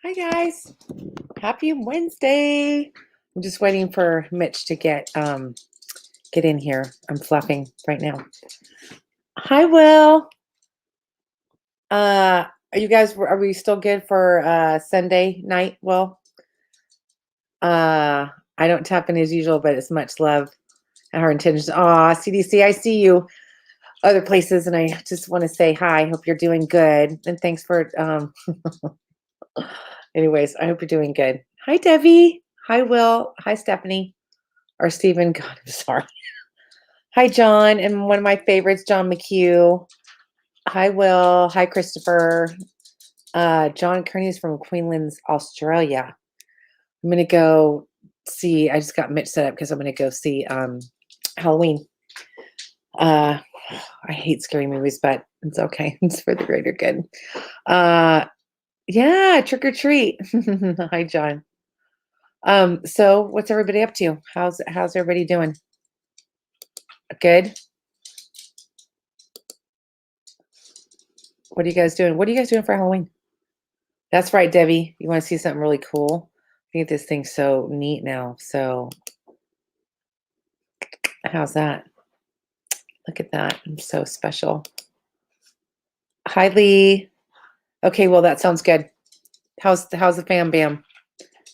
Hi guys. Happy Wednesday. I'm just waiting for Mitch to get in here. I'm fluffing right now. Hi Will. Are we still good for Sunday night, Will? I don't tap in as usual, but it's much love and our intentions. Aw, CDC, I see you other places and I just want to say hi. Hope you're doing good. And thanks for anyways, I hope you're doing good. Hi Debbie. Hi Will. Hi Stephanie. Or Stephen. God, I'm sorry. Hi, John, and one of my favorites, John McHugh. Hi, Will. Hi, Christopher. John Kearney's from Queensland, Australia. I'm gonna go see. I just got Mitch set up because I'm gonna go see Halloween. I hate scary movies, but it's okay. It's for the greater good. Yeah, trick or treat. Hi, John. So what's everybody up to? How's everybody doing? Good. What are you guys doing? What are you guys doing for Halloween? That's right, Debbie. You want to see something really cool? I think this thing's so neat now. So, how's that? Look at that. I'm so special. Hi, Lee. Okay, well, that sounds good. How's the fam bam?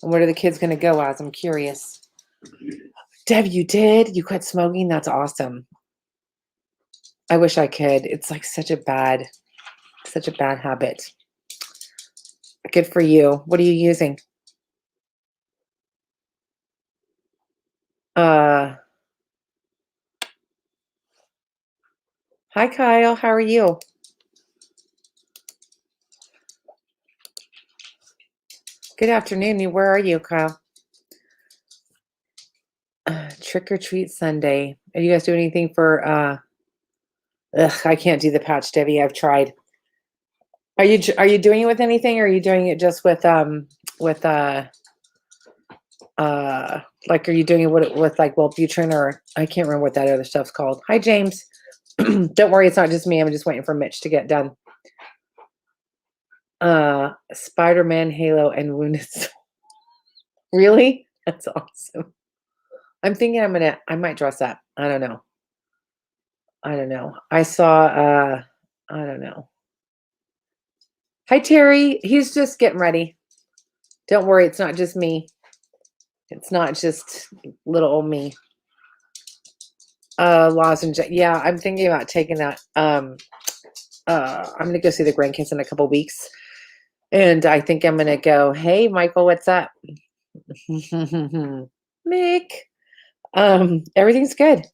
And what are the kids going to go as? I'm curious. Deb, you did? You quit smoking? That's awesome. I wish I could. It's like such a bad habit. Good for you. What are you using? Hi, Kyle. How are you? Good afternoon. Where are you, Kyle? Trick or treat Sunday. Are you guys doing anything for I can't do the patch, Debbie. I've tried. Are you doing it with anything, or are you doing it just with with like are you doing it with like Wellbutrin, or I can't remember what that other stuff's called. Hi James. Don't worry, it's not just me. I'm just waiting for Mitch to get done. Spider-Man, Halo, and Wounded Soul. Really? That's awesome. I'm thinking I might dress up. I don't know. I saw I don't know. Hi Terry. He's just getting ready. Don't worry, it's not just me. It's not just little old me. Lozenge. Yeah, I'm thinking about taking that. I'm gonna go see the grandkids in a couple weeks. And I think I'm gonna go, hey Michael, what's up? Mick. Everything's good.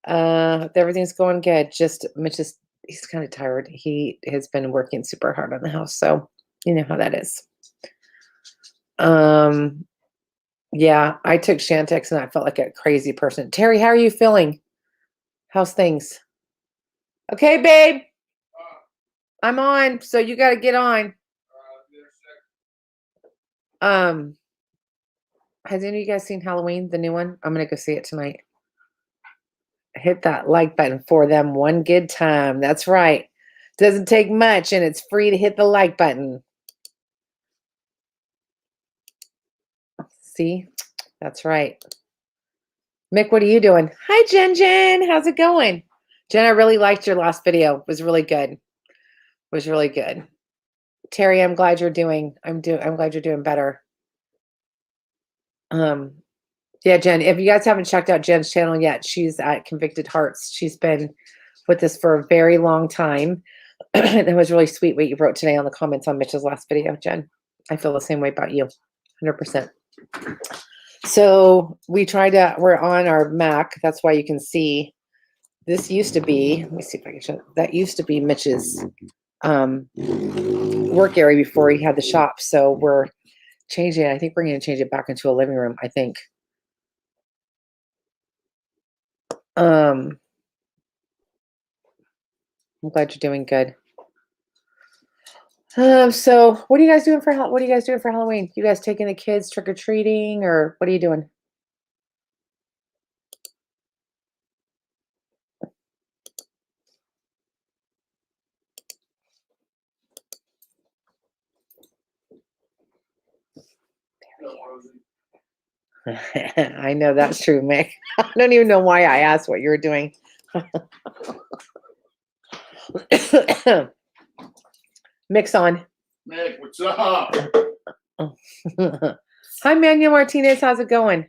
Everything's going good. Just Mitch is he's kind of tired. He has been working super hard on the house, so you know how that is. Yeah, I took Chantix and I felt like a crazy person. Terry, how are you feeling? How's things? Okay, babe. I'm on, so you got to get on. Has any of you guys seen Halloween, the new one? I'm gonna go see it tonight. Hit that like button for them one good time. That's right. Doesn't take much, and it's free to hit the like button. See, that's right. Mick, what are you doing? Hi, Jen. How's it going? Jen, I really liked your last video. It was really good. Terry, I'm glad you're doing. I'm glad you're doing better. Yeah, Jen, if you guys haven't checked out Jen's channel yet, she's at Convicted Hearts. She's been with us for a very long time. It was really sweet what you wrote today on the comments on Mitch's last video, Jen. I feel the same way about you, 100%. So we're on our Mac. That's why you can see this used to be, let me see if I can show, that used to be Mitch's work area before he had the shop. So we're changing it. I think we're going to change it back into a living room, I think. I'm glad you're doing good. So what are you guys doing for Halloween? You guys taking the kids trick or treating, or what are you doing? I know that's true, Mick. I don't even know why I asked what you were doing. Mix on. Mick, what's up? Hi, Manuel Martinez. How's it going?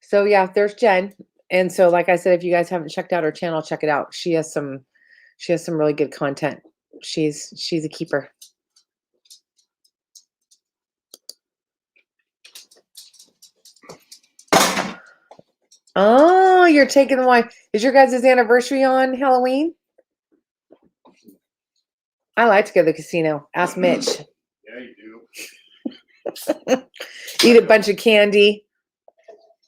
So yeah, there's Jen. And so, like I said, if you guys haven't checked out her channel, check it out. She has some really good content. She's a keeper. Oh, you're taking the wine. Is your guys' anniversary on Halloween? I like to go to the casino. Ask Mitch. Yeah, you do. Eat a bunch of candy.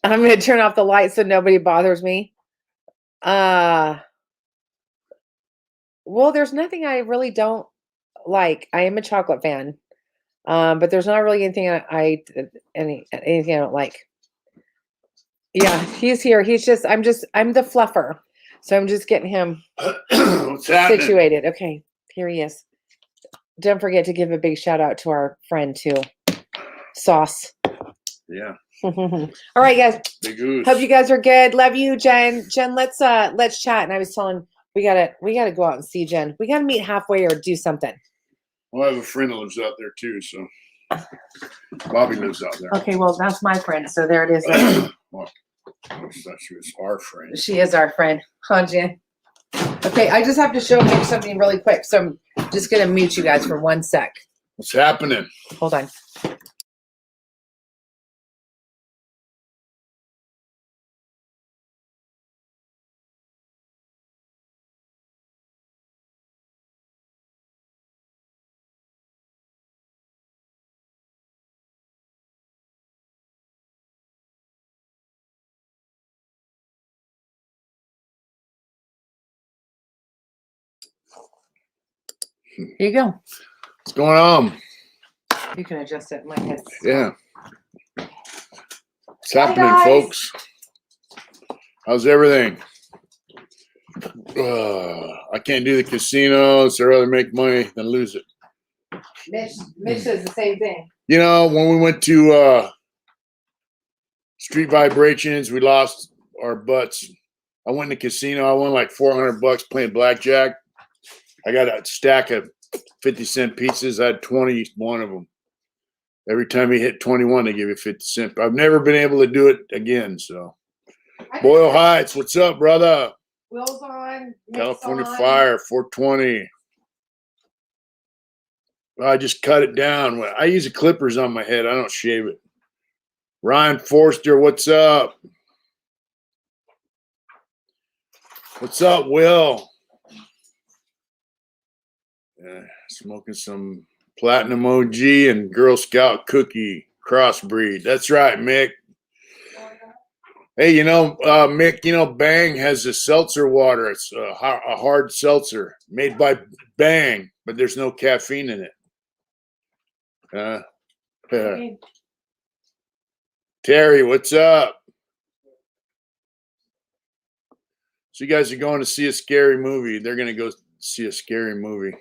I'm going to turn off the lights so nobody bothers me. Well, there's nothing I really don't like. I am a chocolate fan. But there's not really anything anything I don't like. Yeah, he's here. I'm the fluffer. So I'm just getting him situated. Okay, here he is. Don't forget to give a big shout out to our friend too. Sauce. Yeah. All right, guys. Big goose. Hope you guys are good. Love you, Jen. Jen, let's chat. And I was telling we gotta go out and see Jen. We gotta meet halfway or do something. Well, I have a friend that lives out there too, so Bobby lives out there. Okay, well that's my friend, so there it is. Right? Well, I thought she was our friend. She is our friend, huh, Jen? Okay, I just have to show you something really quick, so I'm just gonna mute you guys for 1 sec. What's happening? Hold on. Here you go. What's going on? You can adjust it. My head. Yeah. What's happening, folks? How's everything? I can't do the casinos. I'd rather make money than lose it. Mitch says the same thing. You know, when we went to Street Vibrations, we lost our butts. I went in the casino. I won like $400 playing blackjack. I got a stack of 50-cent pieces. I had 21 of them. Every time you hit 21, they give you 50 cents. I've never been able to do it again. So, Boyle Heights, what's up, brother? Will's on. California on. Fire, 420. I just cut it down. I use the clippers on my head. I don't shave it. Ryan Forster, what's up? What's up, Will? Smoking some Platinum OG and Girl Scout cookie crossbreed. That's right, Mick. Hey, you know, Mick, you know, Bang has a seltzer water. It's a hard seltzer made by Bang, but there's no caffeine in it. Terry, what's up? So you guys are going to see a scary movie. They're going to go see a scary movie.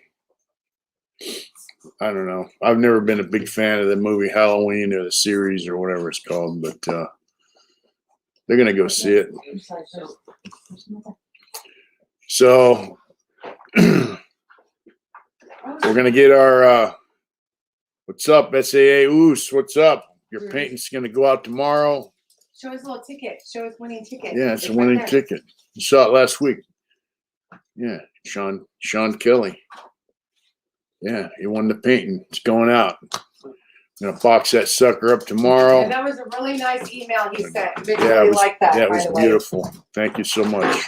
I don't know. I've never been a big fan of the movie Halloween or the series or whatever it's called, but they're going to go see it. So we're going to get our what's up, SAA Oos? What's up? Your painting's going to go out tomorrow. Show us a little ticket. Show us winning ticket. Yeah, it's a winning ticket. You saw it last week. Yeah, Sean Kelly. Yeah, he won the painting. It's going out. I'm gonna box that sucker up tomorrow. Yeah, that was a really nice email he sent. Vic yeah, really liked that. That was beautiful. Thank you so much.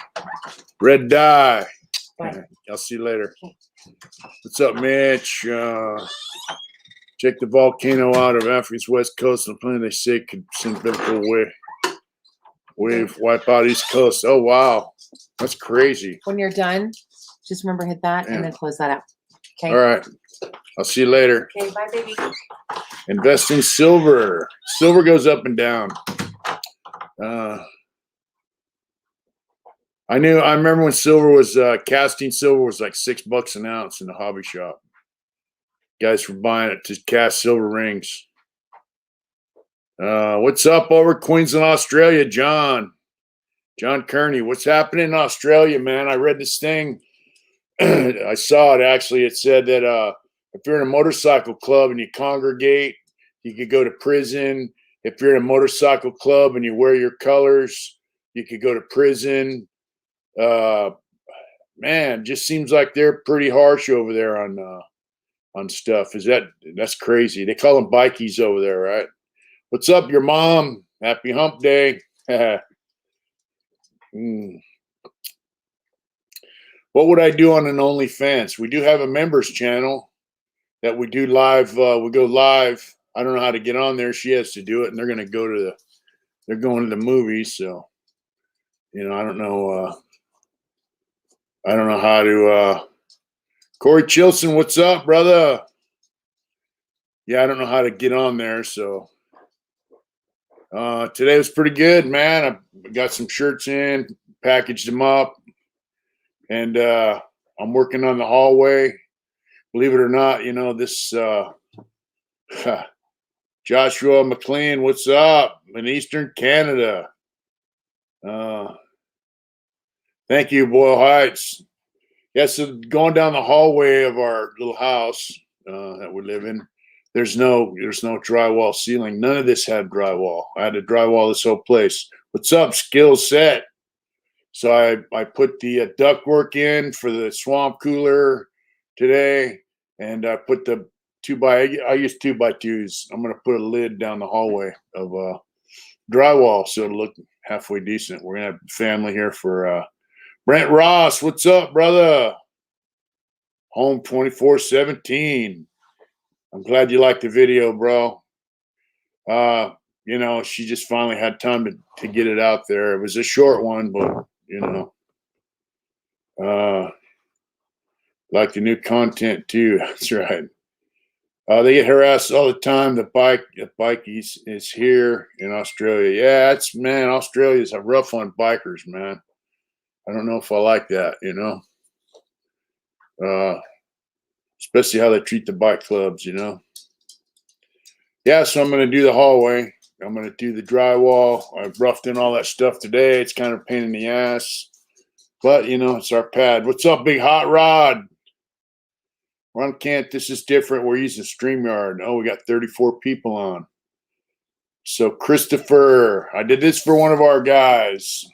Red Dye. Bye. I'll see you later. What's up, Mitch? Check the volcano out of Africa's west coast. The plan they say could send biblical wave wipe out East Coast. Oh wow, that's crazy. When you're done, just remember hit that and then close that out. Okay. All right. I'll see you later. Okay, bye, baby. Invest in silver. Silver goes up and down. I I remember when silver was casting silver was like $6 an ounce in the hobby shop. Guys were buying it to cast silver rings. What's up over Queensland, Australia, John? John Kearney, what's happening in Australia, man? I read this thing. I saw it actually. It said that if you're in a motorcycle club and you congregate, you could go to prison. If you're in a motorcycle club and you wear your colors, you could go to prison. Man, just seems like they're pretty harsh over there on stuff. That's crazy? They call them bikies over there, right? What's up, your mom? Happy hump day. What would I do on an OnlyFans? We do have a members channel that we do live. We go live. I don't know how to get on there. She has to do it, and they're going to go to they're going to the movies. So, I don't know. I don't know how to. Corey Chilson, what's up, brother? Yeah, I don't know how to get on there. So today was pretty good, man. I got some shirts in, packaged them up, and I'm working on the hallway. Believe it or not, this Joshua McLean, what's up in Eastern Canada? Thank you, Boyle Heights. Yeah, so going down the hallway of our little house that we live in, there's no drywall ceiling. None of this had drywall. I had to drywall this whole place. What's up, skill set? So I put the ductwork in for the swamp cooler today, and I put the I use 2x2s. I'm gonna put a lid down the hallway of drywall so it'll look halfway decent. We're gonna have family here for Brent Ross. What's up, brother? Home 24/17. I'm glad you liked the video, bro. She just finally had time to get it out there. It was a short one, but like the new content too. That's right. They get harassed all the time. The bike is here in Australia. Yeah, Australia's a rough on bikers, man. I don't know if I like that, especially how they treat the bike clubs, Yeah, so I'm going to do the hallway. I'm going to do the drywall. I've roughed in all that stuff today. It's kind of a pain in the ass, but it's our pad. What's up, Big Hot Rod? Ron Kent, this is different. We're using StreamYard. Oh, we got 34 people on. So Christopher, I did this for one of our guys.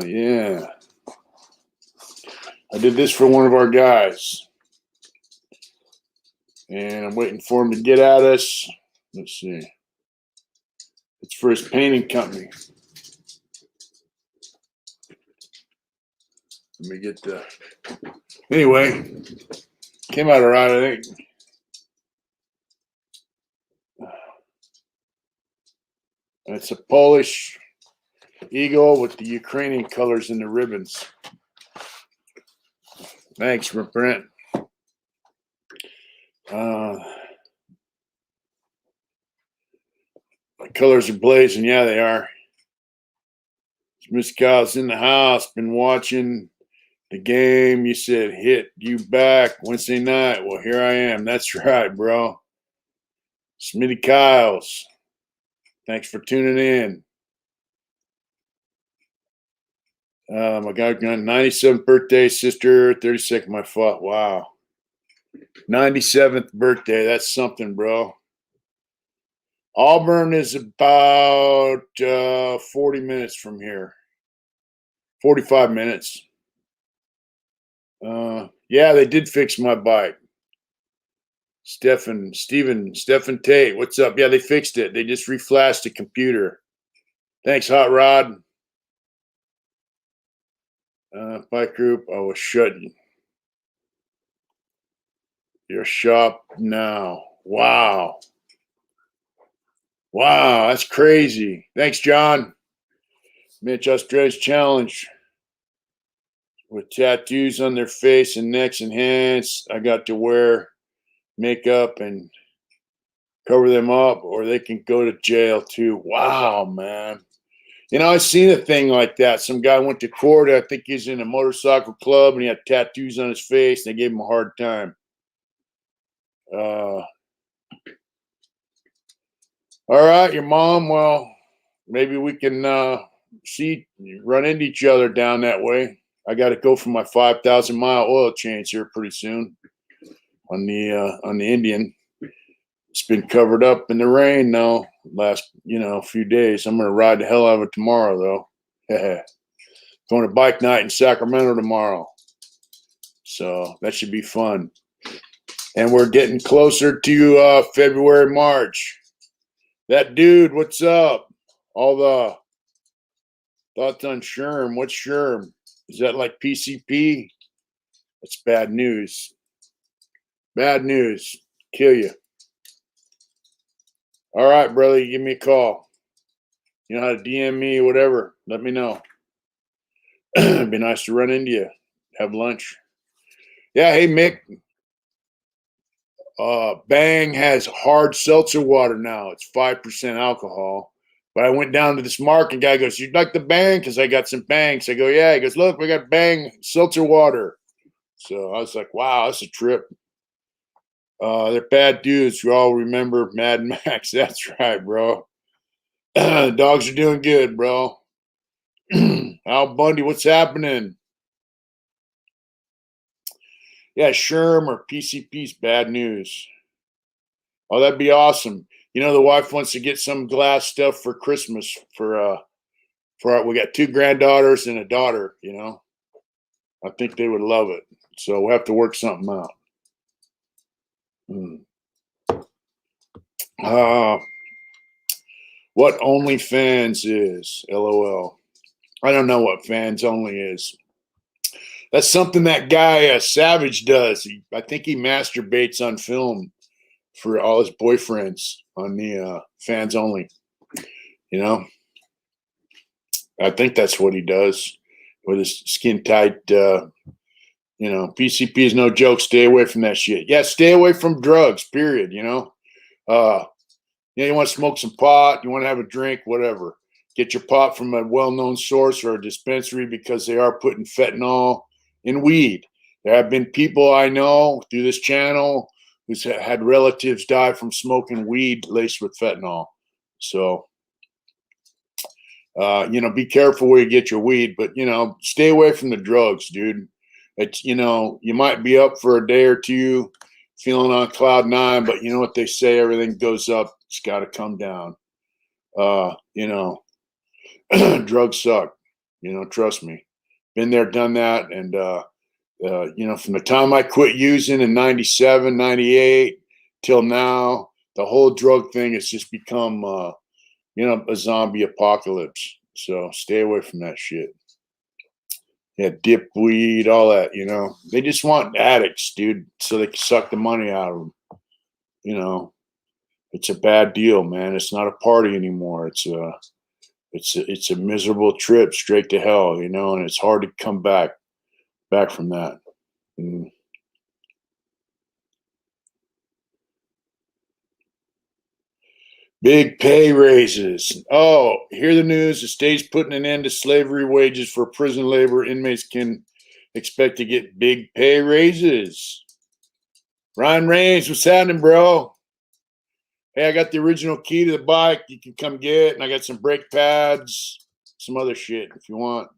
Yeah. I did this for one of our guys. And I'm waiting for him to get at us. Let's see. It's for his painting company. Let me get the. Anyway, came out all right, I think. It's a Polish eagle with the Ukrainian colors in the ribbons. Thanks, Brent. The colors are blazing. Yeah, they are. Miss Kyle's in the house. Been watching the game. You said hit you back Wednesday night. Well, here I am. That's right, bro. Smitty Kyles. Thanks for tuning in. My guy got 97th birthday, sister. 32nd, my fault. Wow. 97th birthday. That's something, bro. Auburn is about 40 minutes from here. 45 minutes. Yeah, they did fix my bike. Stephen Tate, what's up? Yeah, they fixed it. They just reflashed the computer. Thanks, Hot Rod. Bike group, I will shut your shop now. Wow. Wow, that's crazy. Thanks, John. Mitch, Australia's challenge with tattoos on their face and necks and hands. I got to wear makeup and cover them up, or they can go to jail too. Wow, man. I seen a thing like that. Some guy went to court. I think he's in a motorcycle club, and he had tattoos on his face. And they gave him a hard time. All right, your mom. Well, maybe we can run into each other down that way. I got to go for my 5,000-mile oil change here pretty soon on the Indian. It's been covered up in the rain now last few days. I'm gonna ride the hell out of it tomorrow though. Going to bike night in Sacramento tomorrow, so that should be fun. And we're getting closer to February, March. That dude, what's up? All the thoughts on Sherm. What's Sherm? Is that like PCP? That's bad news. Bad news. Kill you. All right, brother, give me a call. You know how to DM me, whatever. Let me know. It'd be nice to run into you. Have lunch. Yeah, hey, Mick. Bang has hard seltzer water now. It's 5% alcohol. But I went down to this market. Guy goes, "You'd like the Bang?" Because I got some Bangs. I go, "Yeah." He goes, "Look, we got Bang seltzer water." So I was like, wow, that's a trip. They're bad dudes. You all remember Mad Max. That's right, bro. Dogs are doing good, bro. Al Bundy, what's happening? Yeah, Sherm or PCP's bad news. Oh, that'd be awesome. The wife wants to get some glass stuff for Christmas we got 2 granddaughters and a daughter, I think they would love it. So we'll have to work something out. What OnlyFans is? LOL. I don't know what fans only is. That's something that guy Savage does. I think he masturbates on film for all his boyfriends on the fans only. I think that's what he does with his skin tight. PCP is no joke. Stay away from that shit. Yeah, stay away from drugs. Period. You want to smoke some pot. You want to have a drink. Whatever. Get your pot from a well-known source or a dispensary because they are putting fentanyl in weed. There have been people I know through this channel who's had relatives die from smoking weed laced with fentanyl. So, be careful where you get your weed, but, stay away from the drugs, dude. It's, you might be up for a day or two feeling on cloud 9, but you know what they say, everything goes up. It's got to come down. Drugs suck, trust me. Been there, done that. And, from the time I quit using in 97, 98 till now, the whole drug thing has just become, a zombie apocalypse. So stay away from that shit. Yeah, dip weed, all that, They just want addicts, dude, so they can suck the money out of them. It's a bad deal, man. It's not a party anymore. It's a miserable trip straight to hell, and it's hard to come back from that. Big pay raises. Oh, hear the news. The state's putting an end to slavery wages for prison labor. Inmates can expect to get big pay raises. Ryan Reigns, what's happening, bro? Hey, I got the original key to the bike. You can come get, and I got some brake pads, some other shit if you want.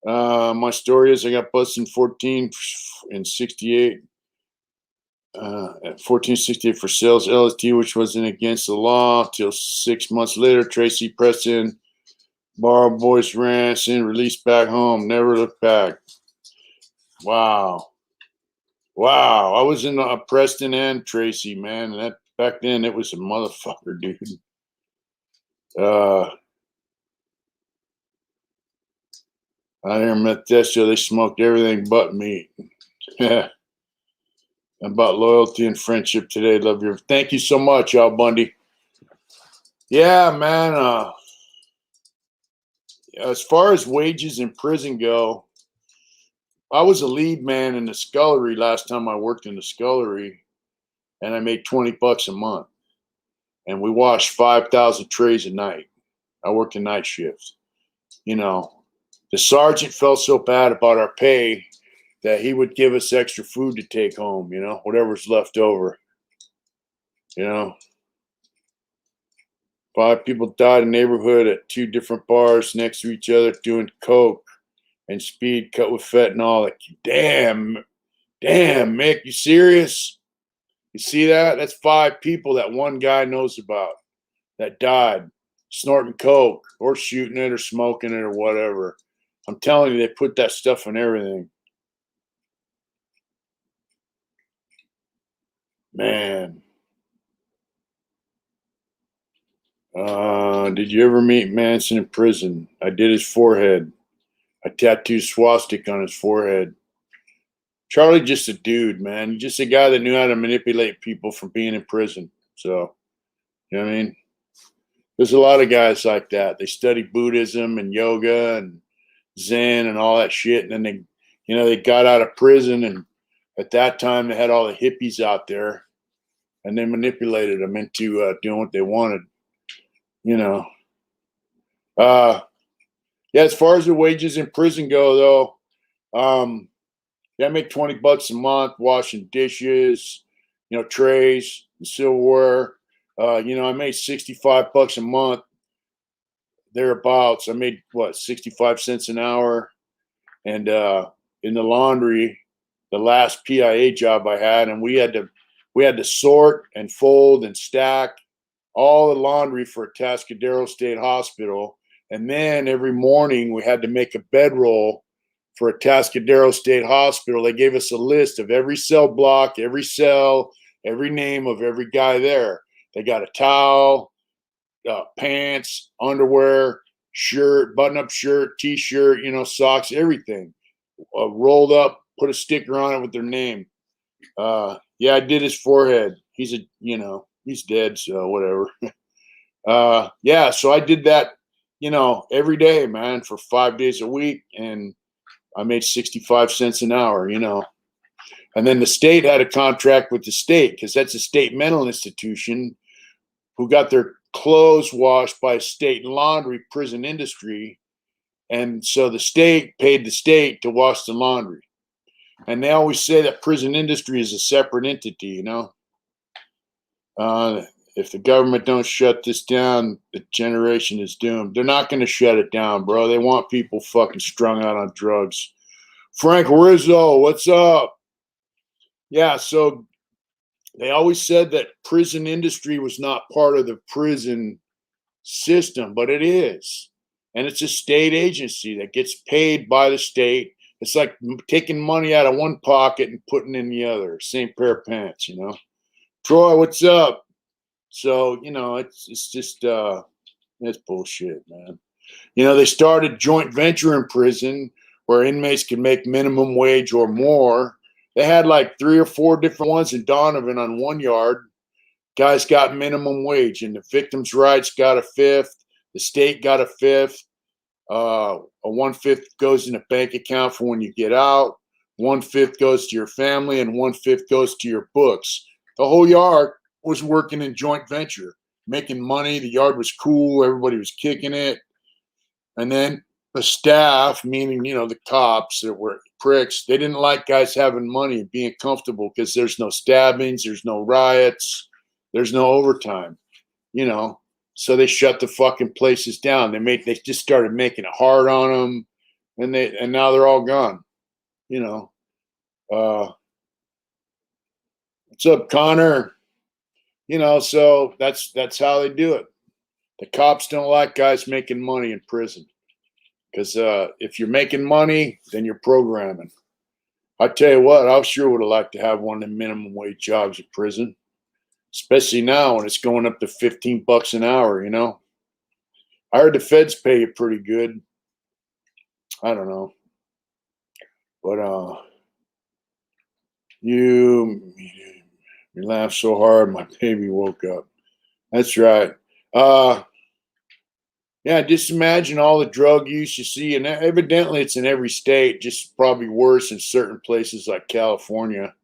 My story is I got busted in 14 and 68. At 1468 for sales LSD, which wasn't against the law. Till 6 months later, Tracy Preston, borrowed boys ransom, released back home, never looked back. Wow. I was in Preston and Tracy, man. And that back then it was a motherfucker, dude. I never met that show. They smoked everything but meat. About loyalty and friendship today. Love your. Thank you so much, Al Bundy. Yeah, man. As far as wages in prison go, I was a lead man in the scullery last time I worked in the scullery, and I made $20 a month. and we washed 5,000 trays a night. I worked a night shift. You know, the sergeant felt so bad about our pay that he would give us extra food to take home, you know, whatever's left over. You know, 5 people died in the neighborhood at 2 different bars next to each other doing coke and speed cut with fentanyl. Like, damn, Mick, you serious? You see that? That's 5 people that one guy knows about that died snorting coke or shooting it or smoking it or whatever. I'm telling you, they put that stuff in everything. Man. Did you ever meet Manson in prison? I did his forehead. I tattooed swastika on his forehead. Charlie just a dude, man. Just a guy that knew how to manipulate people from being in prison. So, you know what I mean? There's a lot of guys like that. They study Buddhism and yoga and Zen and all that shit. And then they got out of prison. And at that time, they had all the hippies out there. And they manipulated them into doing what they wanted. You know. Yeah, as far as the wages in prison go, though, yeah, I make $20 a month washing dishes, trays, and silverware. I made $65 a month, thereabouts. I made 65 cents an hour, and in the laundry, the last PIA job I had, and we had to sort and fold and stack all the laundry for Atascadero State Hospital, and then every morning we had to make a bedroll for Atascadero State Hospital. They gave us a list of every cell block, every cell, every name of every guy there. They got a towel, pants, underwear, shirt, button-up shirt, T-shirt, socks, everything. Rolled up, put a sticker on it with their name. Yeah, I did his forehead. He's he's dead, so whatever. Yeah, so I did that, every day, man, for 5 days a week, and I made 65 cents an hour, And then the state had a contract with the state, because that's a state mental institution who got their clothes washed by state laundry prison industry. And so the state paid the state to wash the laundry. And they always say that prison industry is a separate entity, If the government don't shut this down, the generation is doomed. They're not going to shut it down, bro. They want people fucking strung out on drugs. Frank Rizzo, what's up? Yeah, so they always said that prison industry was not part of the prison system, but it is. And it's a state agency that gets paid by the state. It's like taking money out of one pocket and putting in the other. Same pair of pants, Troy, what's up? So, it's just, that's bullshit, man. They started joint venture in prison where inmates can make minimum wage or more. They had like 3 or 4 different ones in Donovan on one yard. Guys got minimum wage, and the victims' rights got a fifth. The state got a fifth. A 1/5 goes in a bank account for when you get out. 1/5 goes to your family, and 1/5 goes to your books. The whole yard was working in joint venture, making money. The yard was cool. Everybody was kicking it. And then the staff, meaning, the cops that were pricks, they didn't like guys having money and being comfortable because there's no stabbings, there's no riots, there's no overtime, So they shut the fucking places down. They just started making it hard on them, and now they're all gone, What's up, Connor? So that's how they do it. The cops don't like guys making money in prison. Because if you're making money, then you're programming. I tell you what, I sure would have liked to have one of the minimum wage jobs in prison, especially now when it's going up to $15 an hour. I heard the feds pay you pretty good. I don't know, but you laughed so hard, my baby woke up. That's right. Yeah, just imagine all the drug use you see, and evidently it's in every state, just probably worse in certain places like California.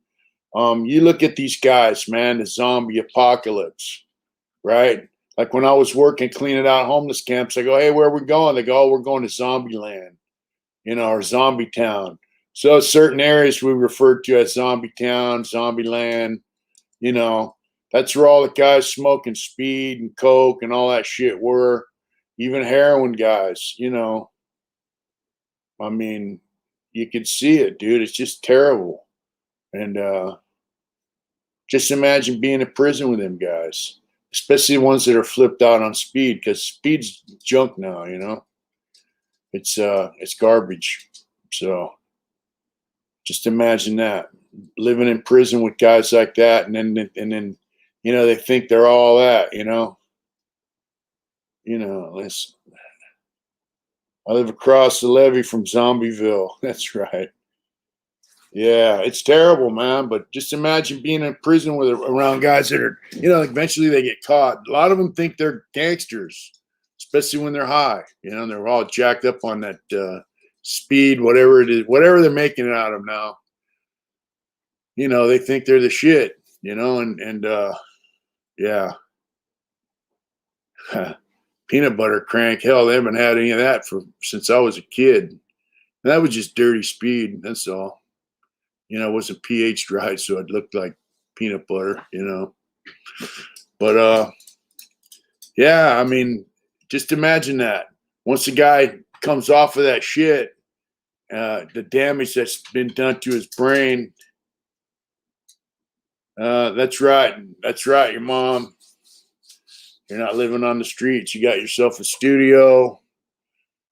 You look at these guys, man, the zombie apocalypse. right? Like when I was working cleaning out homeless camps, I go, hey, where are we going? They go, oh, we're going to Zombie Land, or Zombie Town. So certain areas we refer to as Zombie Town, Zombie Land, you know, that's where all the guys smoking speed and coke and all that shit were, even heroin guys, I mean, you could see it, dude. It's just terrible. And just imagine being in prison with them guys, especially the ones that are flipped out on speed, because speed's junk now, it's garbage. So just imagine that, living in prison with guys like that, and then they think they're all that, listen, I live across the levee from Zombieville. That's right. Yeah, it's terrible, man. But just imagine being in prison around guys that are, eventually they get caught. A lot of them think they're gangsters, especially when they're high. They're all jacked up on that speed, whatever it is, whatever they're making it out of now. They think they're the shit. And yeah, peanut butter crank. Hell, they haven't had any of that since I was a kid. And that was just dirty speed. That's all. It wasn't pH right, so it looked like peanut butter, But yeah, I mean, just imagine that. Once a guy comes off of that shit, the damage that's been done to his brain. That's right. That's right, your mom. You're not living on the streets. You got yourself a studio,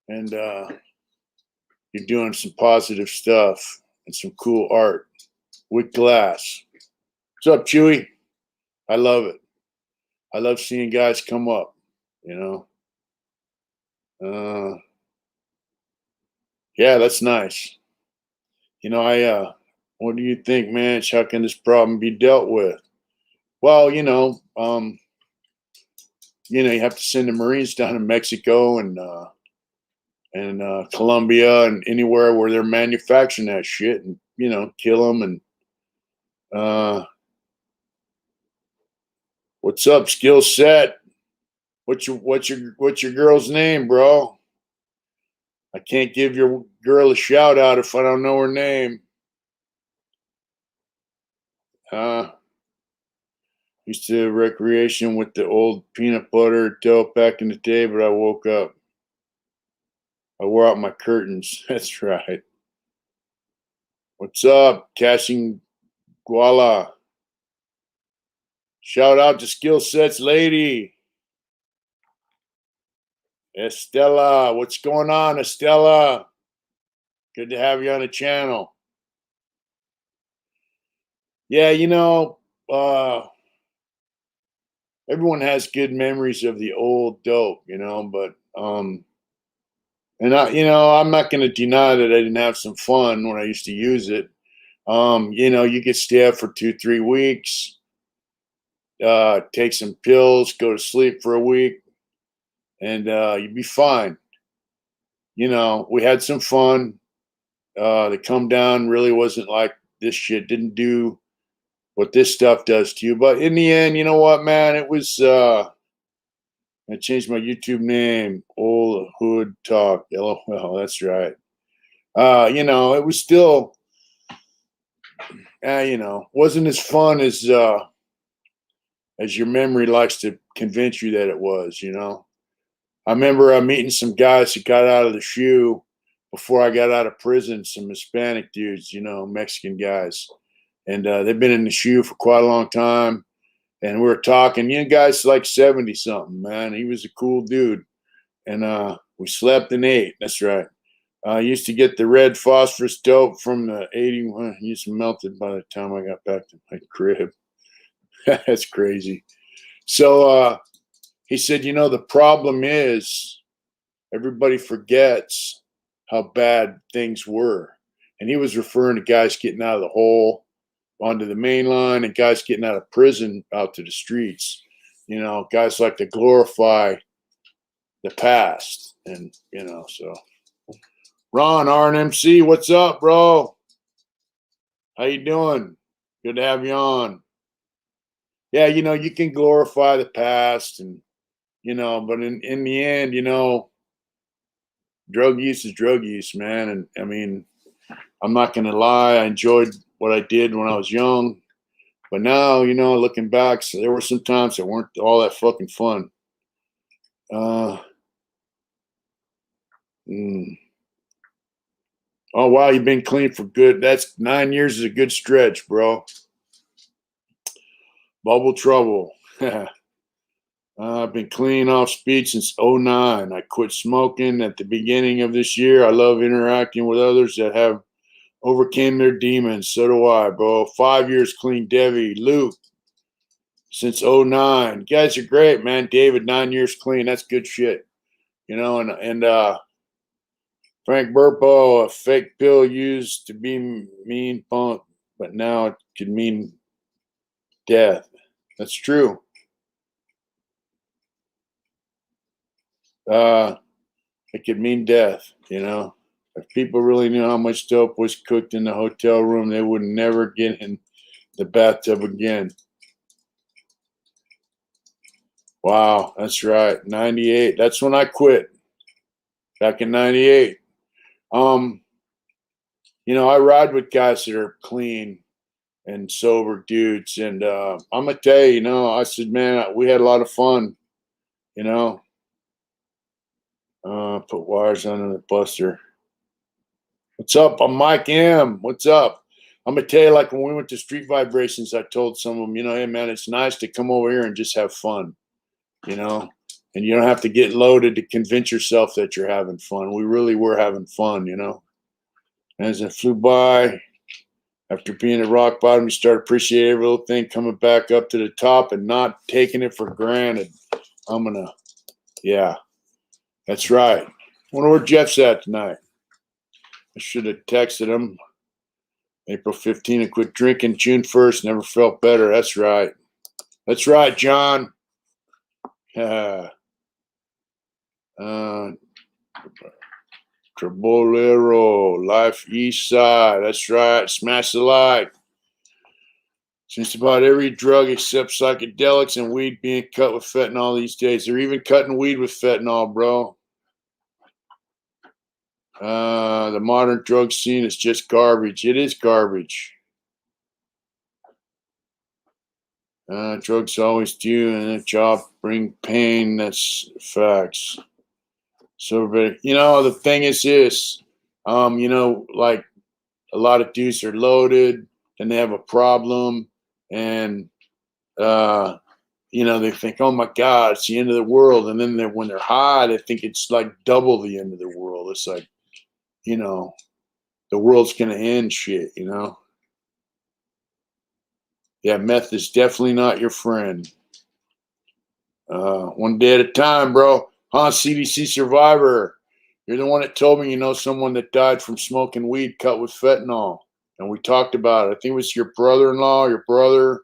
and you're doing some positive stuff and some cool art with glass. What's up, Chewy? I love it. I love seeing guys come up, Yeah, that's nice. What do you think, man? How can this problem be dealt with? Well, you have to send the Marines down to Mexico and Colombia and anywhere where they're manufacturing that shit, and kill them. And what's up, skill set? What's your girl's name, bro? I can't give your girl a shout out if I don't know her name. Used to recreation with the old peanut butter dope back in the day, but I woke up. I wore out my curtains. That's right. What's up, Cashing Guala? Shout out to Skill Sets Lady. Estella. What's going on, Estella? Good to have you on the channel. Yeah, everyone has good memories of the old dope, but and I'm not going to deny that I didn't have some fun when I used to use it. You get stabbed for 2-3 weeks, take some pills, go to sleep for a week, and you'd be fine. We had some fun. The come down really wasn't like this shit. Didn't do what this stuff does to you. But in the end, you know what, man? It was I changed my YouTube name, Old Hood Talk. LOL, that's right. It was still wasn't as fun as your memory likes to convince you that it was, I remember meeting some guys that got out of the shoe before I got out of prison, some Hispanic dudes, Mexican guys. And they've been in the shoe for quite a long time. And we were talking, guys like 70 something, man. He was a cool dude. And we slept and ate. That's right. I used to get the red phosphorus dope from the 81. He just melted by the time I got back to my crib. That's crazy. So he said, the problem is everybody forgets how bad things were. And he was referring to guys getting out of the hole onto the main line and guys getting out of prison out to the streets. Guys like to glorify the past. And, so. Ron, RNMC, what's up, bro? How you doing? Good to have you on. yeah, you can glorify the past and, but in the end, drug use is drug use, man. And I mean, I'm not going to lie. I enjoyed what I did when I was young. But now, looking back, so there were some times that weren't all that fucking fun. Uh, mm. Oh, wow. You've been clean for good. That's 9 years is a good stretch, bro. Bubble trouble. I've been clean off speed since '09. I quit smoking at the beginning of this year. I love interacting with others that have overcame their demons. So do I, bro. 5 years clean, Devi. Luke, since '09. You guys are great, man. David, 9 years clean. That's good shit. And Frank Burpo, a fake pill used to be mean punk, but now it could mean death. That's true. It could mean death, If people really knew how much dope was cooked in the hotel room, they would never get in the bathtub again. Wow, that's right. 98. That's when I quit. Back in 98. I ride with guys that are clean and sober dudes. And I'm gonna tell you, I said, man, we had a lot of fun, put wires under the buster. What's up? I'm Mike M. What's up? I'm gonna tell you, like when we went to Street Vibrations, I told some of them, hey man, it's nice to come over here and just have fun, and you don't have to get loaded to convince yourself that you're having fun. We really were having fun, As it flew by, after being at rock bottom, you start appreciating every little thing coming back up to the top and not taking it for granted. Yeah, that's right. Wonder where Jeff's at tonight. I should have texted him. April 15th, I quit drinking. June 1st, never felt better. That's right. That's right, John. Trabolero, Life East Side. That's right. Smash the like. Since about every drug except psychedelics and weed being cut with fentanyl these days. They're even cutting weed with fentanyl, bro. The modern drug scene is just garbage. It is garbage. Drugs always do, and a job bring pain. That's facts. So, but the thing is this, like a lot of dudes are loaded and they have a problem, and they think, oh my God, it's the end of the world, and then when they're high, they think it's like double the end of the world. It's like, the world's gonna end, shit, Yeah, meth is definitely not your friend. One day at a time, bro. CDC survivor. You're the one that told me you know someone that died from smoking weed cut with fentanyl. And we talked about it. I think it was your brother-in-law, your brother,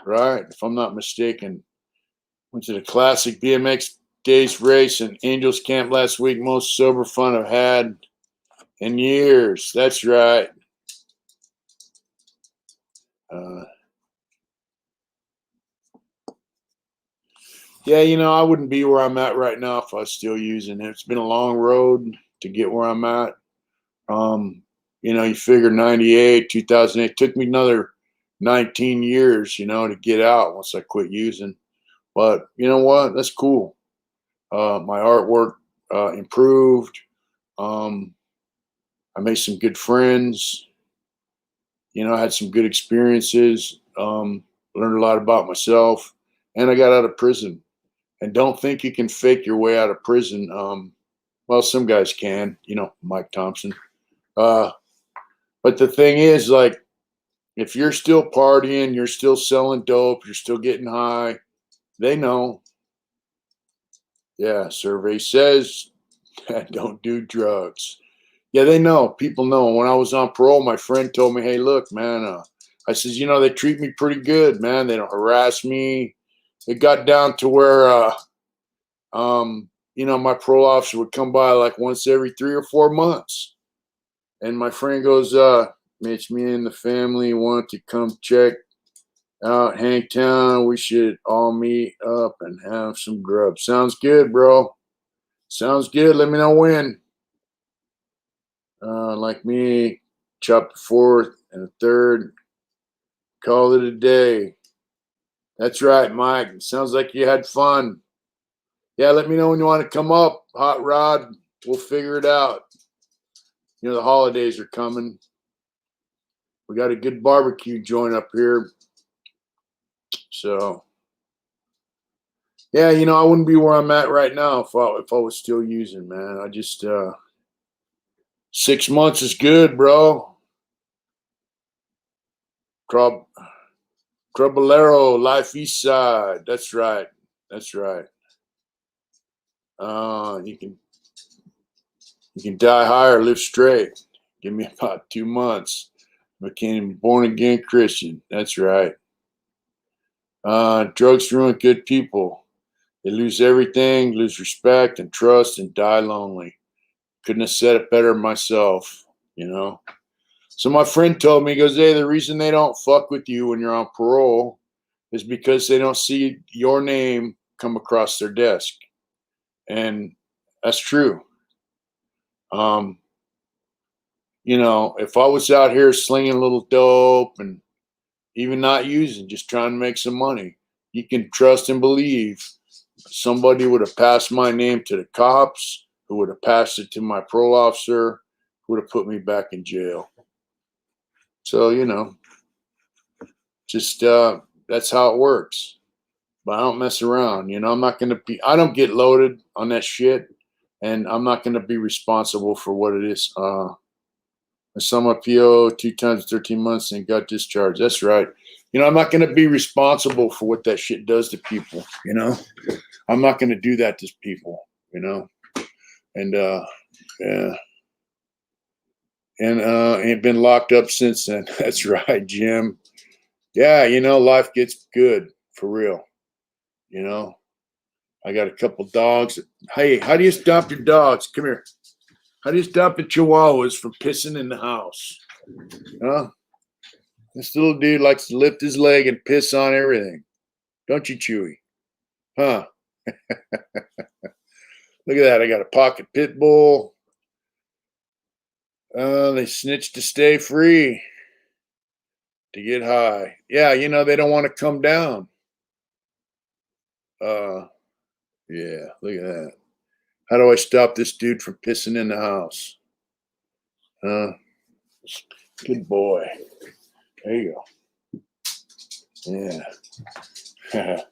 right? If I'm not mistaken. Went to the classic BMX days race and Angels Camp last week. Most sober fun I've had in years. That's right. Yeah, I wouldn't be where I'm at right now if I was still using it. It's been a long road to get where I'm at. You figure 98, 2008, took me another 19 years, to get out once I quit using. But you know what? That's cool. My artwork improved. I made some good friends. I had some good experiences. Learned a lot about myself, and I got out of prison. And don't think you can fake your way out of prison. Well, some guys can, Mike Thompson. But the thing is, like, if you're still partying, you're still selling dope, you're still getting high, they know. Yeah, survey says don't do drugs. Yeah, they know. People know. When I was on parole, my friend told me, hey, look, man, I says, they treat me pretty good, man. They don't harass me. It got down to where, my parole officer would come by like once every 3 or 4 months. And my friend goes, Mitch, me and the family want to come check out Hangtown. We should all meet up and have some grub. Sounds good, bro. Sounds good. Let me know when. Like me, chop the fourth and the third. Call it a day. That's right, Mike. Sounds like you had fun. Yeah, let me know when you want to come up, Hot Rod. We'll figure it out. You know, the holidays are coming. We got a good barbecue joint up here. So, yeah, you know, I wouldn't be where I'm at right now if I was still using, man. I just 6 months is good, bro. Troublero, Life East Side. That's right. That's right. You can die high or live straight. Give me about 2 months. Became born again Christian. That's right. Drugs ruin good people. They lose everything, lose respect and trust, and die lonely. Couldn't have said it better myself, you know. So my friend told me, he goes, hey, the reason they don't fuck with you when you're on parole is because they don't see your name come across their desk. And that's true. Um, you know, if I was out here slinging a little dope and even not using, just trying to make some money, you can trust and believe somebody would have passed my name to the cops, who would have passed it to my parole officer, who would have put me back in jail. So, you know, just that's how it works. But I don't mess around. You know, I don't get loaded on that shit. And I'm not going to be responsible for what it is. I saw my PO 2 times 13 months and got discharged. That's right. You know, I'm not going to be responsible for what that shit does to people. You know, I'm not going to do that to people, you know, and, yeah. And ain't been locked up since then. That's right, Jim. Yeah, you know, life gets good for real. You know, I got a couple dogs. Hey, how do you stop your dogs? Come here. How do you stop the chihuahuas from pissing in the house? Huh? This little dude likes to lift his leg and piss on everything. Don't you, Chewy? Huh? Look at that. I got a pocket pit bull. They snitched to stay free, to get high. Yeah, you know, they don't want to come down. Uh, yeah, look at that. How do I stop this dude from pissing in the house? Good boy. There you go. Yeah.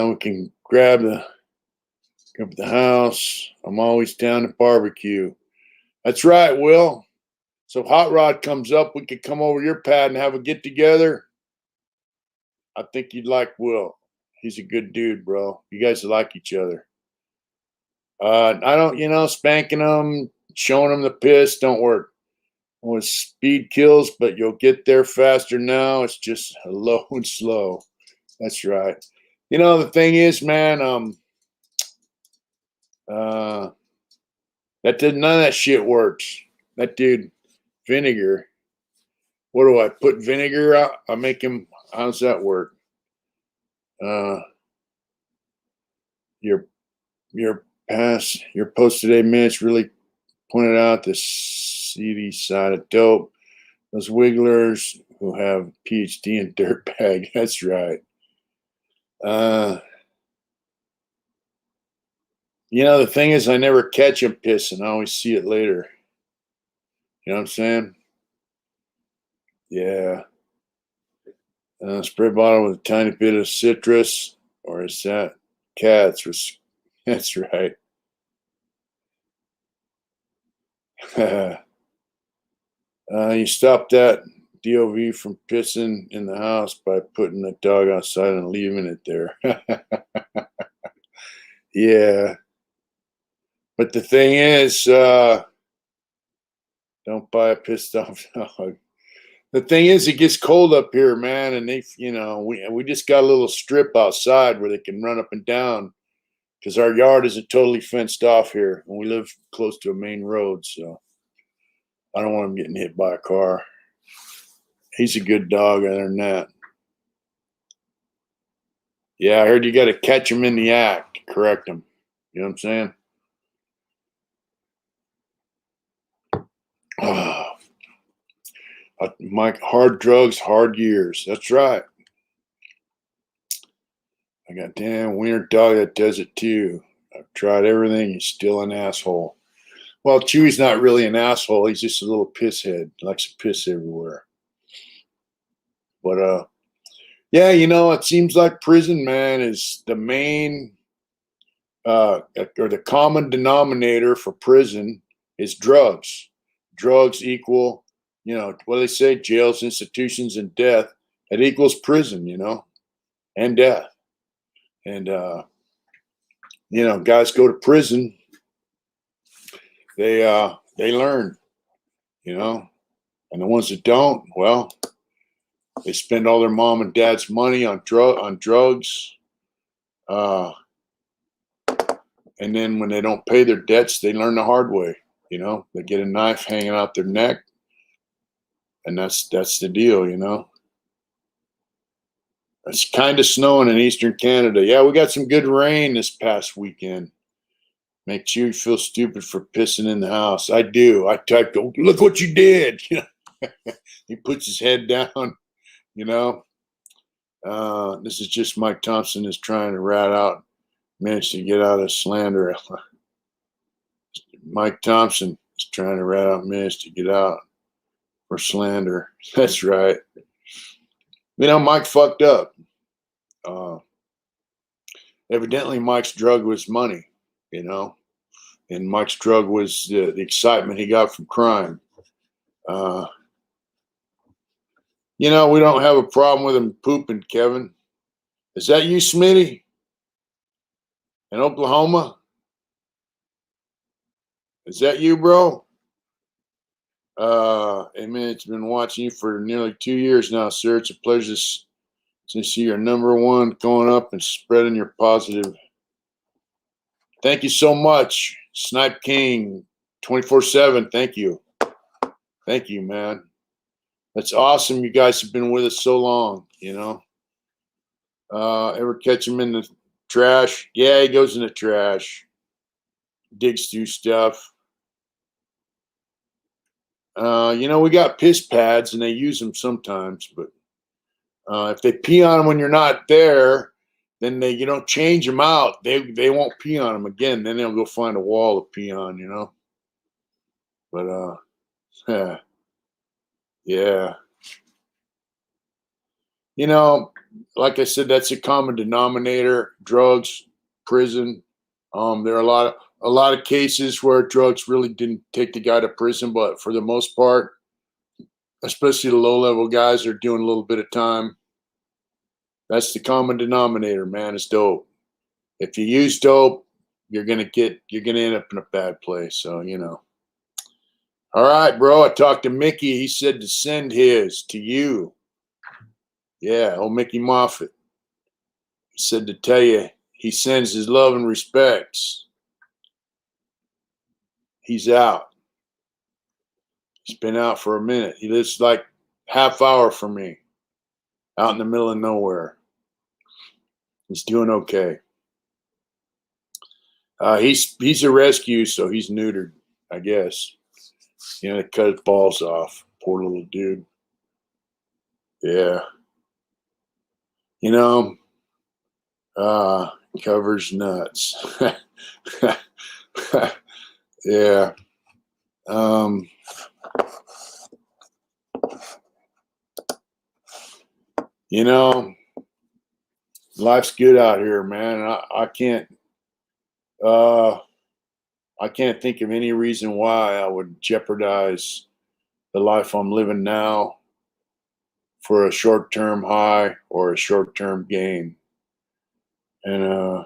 We can grab the house. I'm always down to barbecue. That's right, Will. So if Hot Rod comes up, we could come over your pad and have a get together. I think you'd like Will. He's a good dude, bro. You guys like each other. I don't, you know, spanking them, showing them the piss don't work. Well, speed kills, but you'll get there faster now. It's just low and slow. That's right. You know, the thing is, man, uh, none of that shit works. That dude, vinegar. What do I put vinegar out? I make him. How does that work? Uh, your your post today minutes really pointed out the seedy side of dope. Those wigglers who have PhD in dirtbag. That's right. You know, the thing is, I never catch him pissing. I always see it later. You know what I'm saying? Yeah. Spray bottle with a tiny bit of citrus, or is that cats? That's right. You stop that DOV from pissing in the house by putting the dog outside and leaving it there. Yeah. But the thing is, don't buy a pissed off dog. The thing is, it gets cold up here, man, and you know, we just got a little strip outside where they can run up and down because our yard isn't totally fenced off here, and we live close to a main road, so I don't want him getting hit by a car. He's a good dog, other than that. Yeah, I heard you got to catch them in the act, correct them. You know what I'm saying? Mike, hard drugs, hard years. That's right. I got damn wiener dog that does it too. I've tried everything. He's still an asshole. Well, Chewy's not really an asshole. He's just a little pisshead. Likes to piss everywhere. But yeah, it seems like prison, man, is the main or the common denominator for prison is drugs. Drugs equal, what do they say? Jails, institutions, and death. That equals prison, and death. And guys go to prison. They learn, and the ones that don't, well, they spend all their mom and dad's money on drugs. And then when they don't pay their debts, they learn the hard way. They get a knife hanging out their neck, and that's the deal. It's kind of snowing in eastern Canada. Yeah, we got some good rain this past weekend. Makes you feel stupid for pissing in the house. I do. I type, look what you did. He puts his head down. This is just Mike Thompson is trying to rat out, managed to get out of slander. Mike Thompson is trying to rat out, managed to get out for slander. That's right. Mike fucked up. Evidently, Mike's drug was money, and Mike's drug was the excitement he got from crime. We don't have a problem with him pooping, Kevin. Is that you, Smitty? In Oklahoma? Is that you, bro? Amen. It's been watching you for nearly 2 years now, sir. It's a pleasure to see you're number one going up and spreading your positive. Thank you so much, Snipe King 24/7. Thank you. Thank you, man. That's awesome. You guys have been with us so long, Ever catch him in the trash? Yeah, he goes in the trash. Digs through stuff. We got piss pads and they use them sometimes, but if they pee on them when you're not there, then you don't change them out. They won't pee on them again. Then they'll go find a wall to pee on, But yeah. Like I said, that's a common denominator. Drugs, prison. There are a lot of cases where drugs really didn't take the guy to prison, but for the most part, especially the low-level guys are doing a little bit of time. That's the common denominator, man, is dope. If you use dope, you're gonna end up in a bad place. So, All right, bro. I talked to Mickey. He said to send his to you. Yeah, old Mickey Moffat. He said to tell you he sends his love and respects. He's out. He's been out for a minute. He lives like half hour from me, out in the middle of nowhere. He's doing okay. He's a rescue, so he's neutered, I guess. They cut his balls off. Poor little dude. Yeah. Covers nuts. Yeah. Life's good out here, man. I can't think of any reason why I would jeopardize the life I'm living now for a short-term high or a short-term gain. And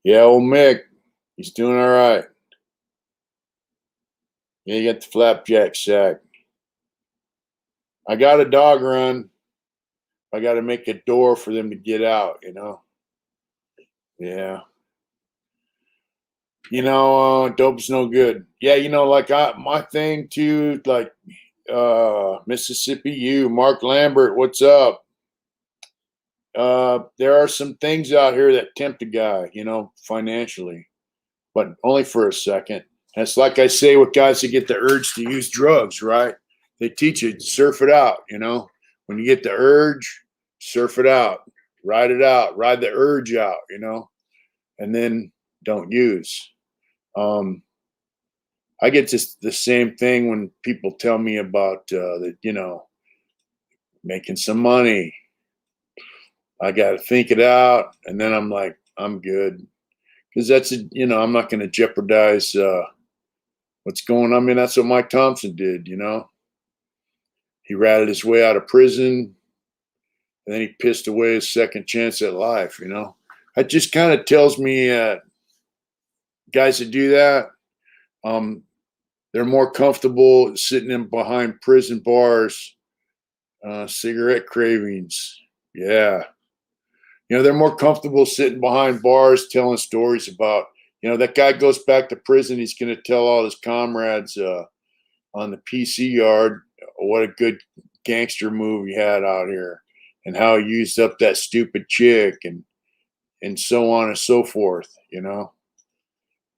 yeah, old Mick, he's doing all right. Yeah, you got the flapjack sack. I got a dog run. I got to make a door for them to get out, Yeah. Dope's no good. Yeah, like my thing too, like Mississippi U, Mark Lambert, what's up? there are some things out here that tempt a guy, you know, financially, but only for a second. And it's like I say with guys that get the urge to use drugs, right? They teach you, surf it out, you know. When you get the urge, surf it out, ride the urge out, you know, and then don't use. Um, I get just the same thing when people tell me about that, you know, making some money. I got to think it out, and then I'm like, I'm good, because you know, I'm not going to jeopardize what's going on. I mean, that's what Mike Thompson did, you know. He ratted his way out of prison, and then he pissed away his second chance at life, you know. That just kind of tells me guys that do that, um, they're more comfortable sitting in behind prison bars, cigarette cravings. Yeah. You know, they're more comfortable sitting behind bars telling stories about, you know, that guy goes back to prison. He's going to tell all his comrades on the PC yard what a good gangster move he had out here and how he used up that stupid chick and so on and so forth, you know.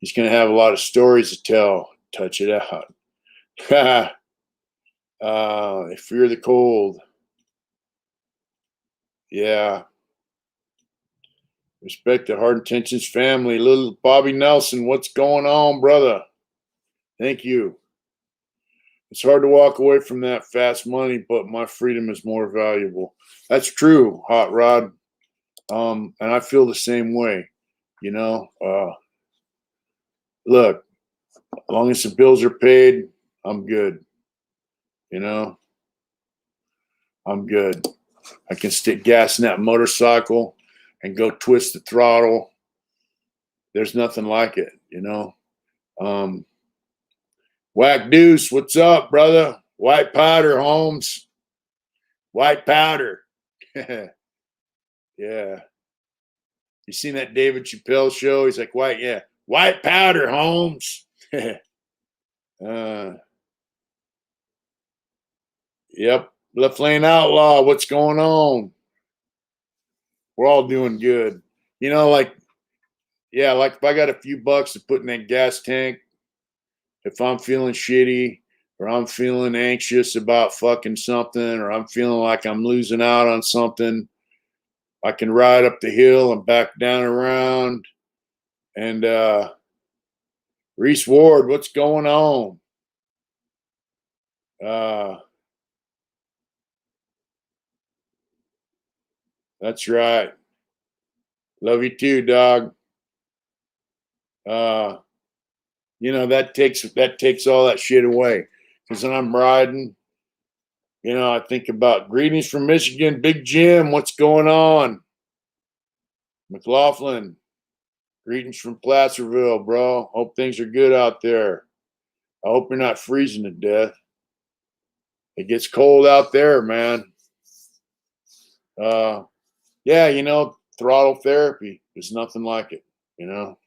He's going to have a lot of stories to tell. Touch it out. They fear the cold. Yeah. Respect the Hard Intentions family. Little Bobby Nelson, what's going on, brother? Thank you. It's hard to walk away from that fast money, but my freedom is more valuable. That's true, Hot Rod. And I feel the same way. You know, look, as long as the bills are paid, I'm good. You know, I'm good. I can stick gas in that motorcycle and go twist the throttle. There's nothing like it, you know. Whack Deuce, what's up, brother? White powder, Holmes. White powder. Yeah. You seen that David Chappelle show? He's like, white, yeah. White powder, Holmes. Yep. Left Lane Outlaw, what's going on? We're all doing good. You know, like, yeah, like if I got a few bucks to put in that gas tank, if I'm feeling shitty or I'm feeling anxious about fucking something or I'm feeling like I'm losing out on something, I can ride up the hill and back down around. And Reese Ward, what's going on? That's right. Love you too, dog. You know, that takes all that shit away. Because when I'm riding, you know, I think about greetings from Michigan, Big Jim, what's going on? McLaughlin, greetings from Placerville, bro. Hope things are good out there. I hope you're not freezing to death. It gets cold out there, man. Yeah, you know, throttle therapy. There's nothing like it, you know.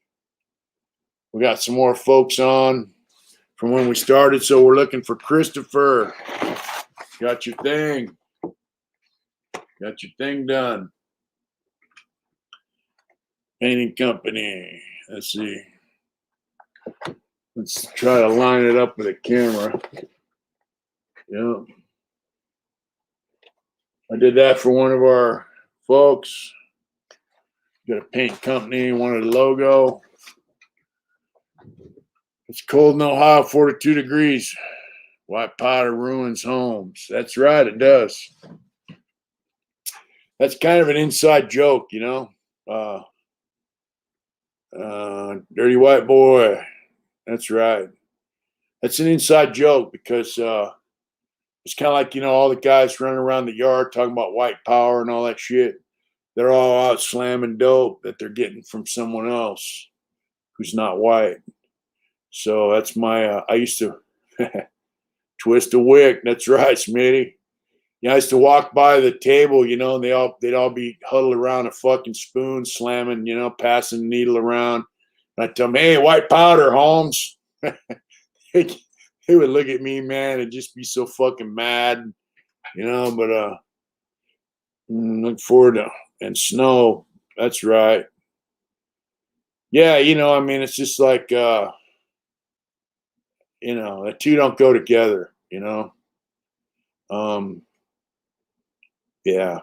We got some more folks on from when we started, so we're looking for Christopher. Got your thing. Got your thing done. Painting company. Let's see. Let's try to line it up with a camera. Yeah. I did that for one of our folks. Got a paint company, wanted a logo. It's cold in Ohio, 42 degrees. White powder ruins homes. That's right, it does. That's kind of an inside joke, you know. Dirty white boy. That's right. That's an inside joke because it's kind of like, you know, all the guys running around the yard talking about white power and all that shit. They're all out slamming dope that they're getting from someone else who's not white. So that's my, I used to twist a wick. That's right, Smitty. Yeah, I used to walk by the table, you know, and they'd all be huddled around a fucking spoon, slamming, you know, passing the needle around. And I'd tell them, hey, white powder, Holmes. They would look at me, man, and just be so fucking mad, you know. But look forward to and snow. That's right. Yeah, I mean, it's just like the two don't go together, Um, yeah.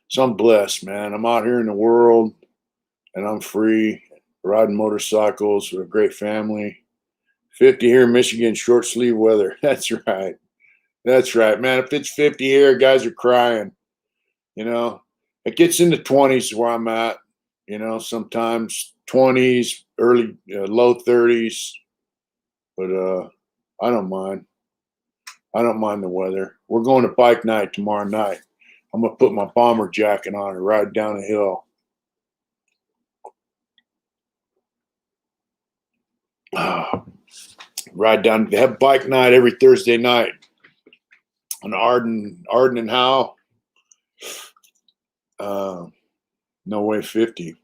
So I'm blessed, man. I'm out here in the world and I'm free, riding motorcycles with a great family. 50 here in Michigan, short sleeve weather. That's right. That's right, man. If it's 50 here, guys are crying. It gets in the 20s where I'm at. Sometimes 20s, early, low 30s. But I don't mind. I don't mind the weather. We're going to bike night tomorrow night. I'm gonna put my bomber jacket on and ride down a hill. Ride down. They have bike night every Thursday night on Arden and Howe. No way, 50.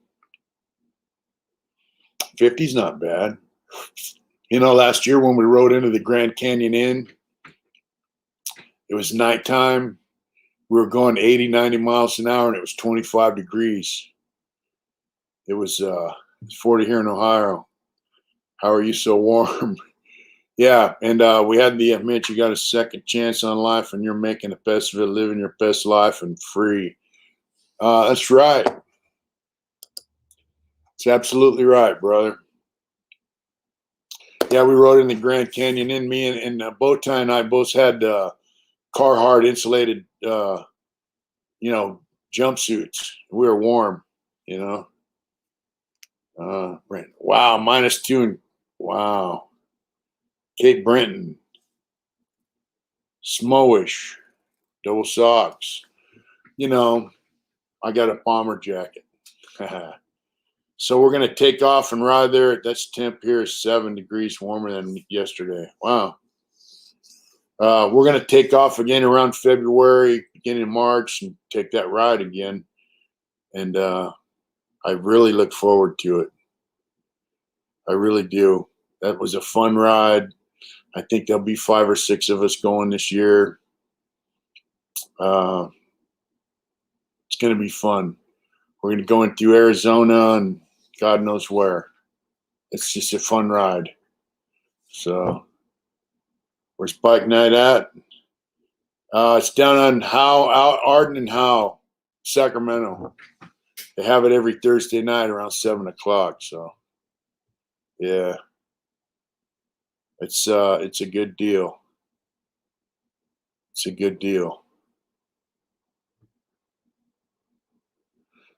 50's not bad. Last year when we rode into the Grand Canyon Inn, it was nighttime. We were going 80, 90 miles an hour, and it was 25 degrees. It was 40 here in Ohio. How are you so warm? Yeah, and we had the admit you got a second chance on life, and you're making the best of it, living your best life, and free. That's right. It's absolutely right, brother. Yeah, we rode in the Grand Canyon Inn. Me and Bowtie and I both had Carhartt insulated, jumpsuits. We were warm, Right. Wow, -2. And wow. Cape Brenton, Smoish, double socks. I got a bomber jacket. So we're going to take off and ride there. That's temp here is 7 degrees warmer than yesterday. Wow. We're going to take off again around February, beginning of March, and take that ride again. And I really look forward to it. I really do. That was a fun ride. I think there'll be 5 or 6 of us going this year. It's going to be fun. We're going to go into Arizona and God knows where. It's just a fun ride. So, where's bike night at? It's down on Arden and Howe, Sacramento. They have it every Thursday night around 7 o'clock. So, yeah, it's a good deal. It's a good deal.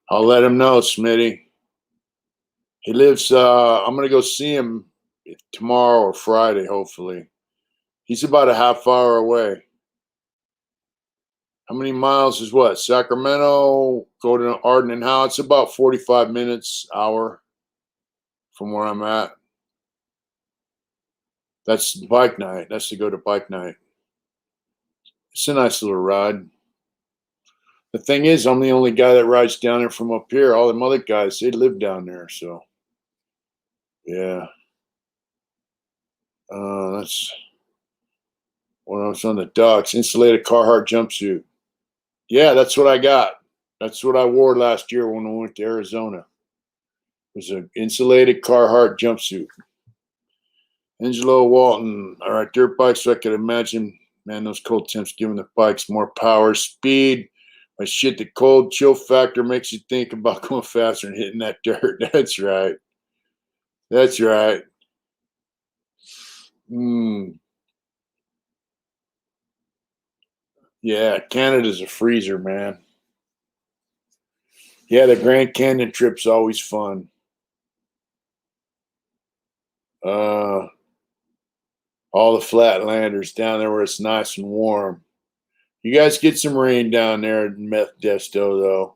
I'll let him know, Smitty. He lives. I'm gonna go see him tomorrow or Friday, hopefully. He's about a half hour away. How many miles is what? Sacramento, go to Arden and Howe. It's about 45 minutes, hour from where I'm at. That's bike night. That's to go to bike night. It's a nice little ride. The thing is, I'm the only guy that rides down there from up here. All them other guys, they live down there. So, yeah. That's when I was on the docks. Insulated Carhartt jumpsuit. Yeah, that's what I got. That's what I wore last year when I went to Arizona. It was an insulated Carhartt jumpsuit. Angelo Walton. All right, dirt bikes. So I could imagine, man, those cold temps giving the bikes more power, speed. But shit, the cold chill factor makes you think about going faster and hitting that dirt. That's right. That's right. Yeah, Canada's a freezer, man. Yeah, the Grand Canyon trip's always fun. All the flatlanders down there where it's nice and warm. You guys get some rain down there in Meth Desto, though.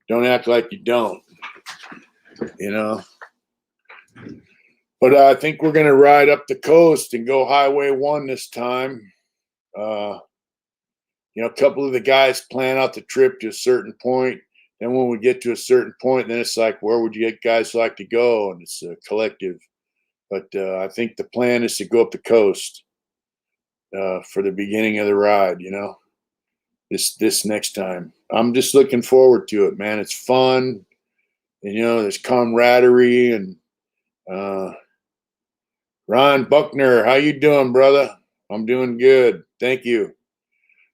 Don't act like you don't. But I think we're going to ride up the coast and go Highway 1 this time. A couple of the guys plan out the trip to a certain point. Then when we get to a certain point, then it's like, where would you guys like to go? And it's a collective. But I think the plan is to go up the coast for the beginning of the ride, this next time. I'm just looking forward to it, man. It's fun, and there's camaraderie. And Ron Buckner, how you doing, brother? I'm doing good, thank you.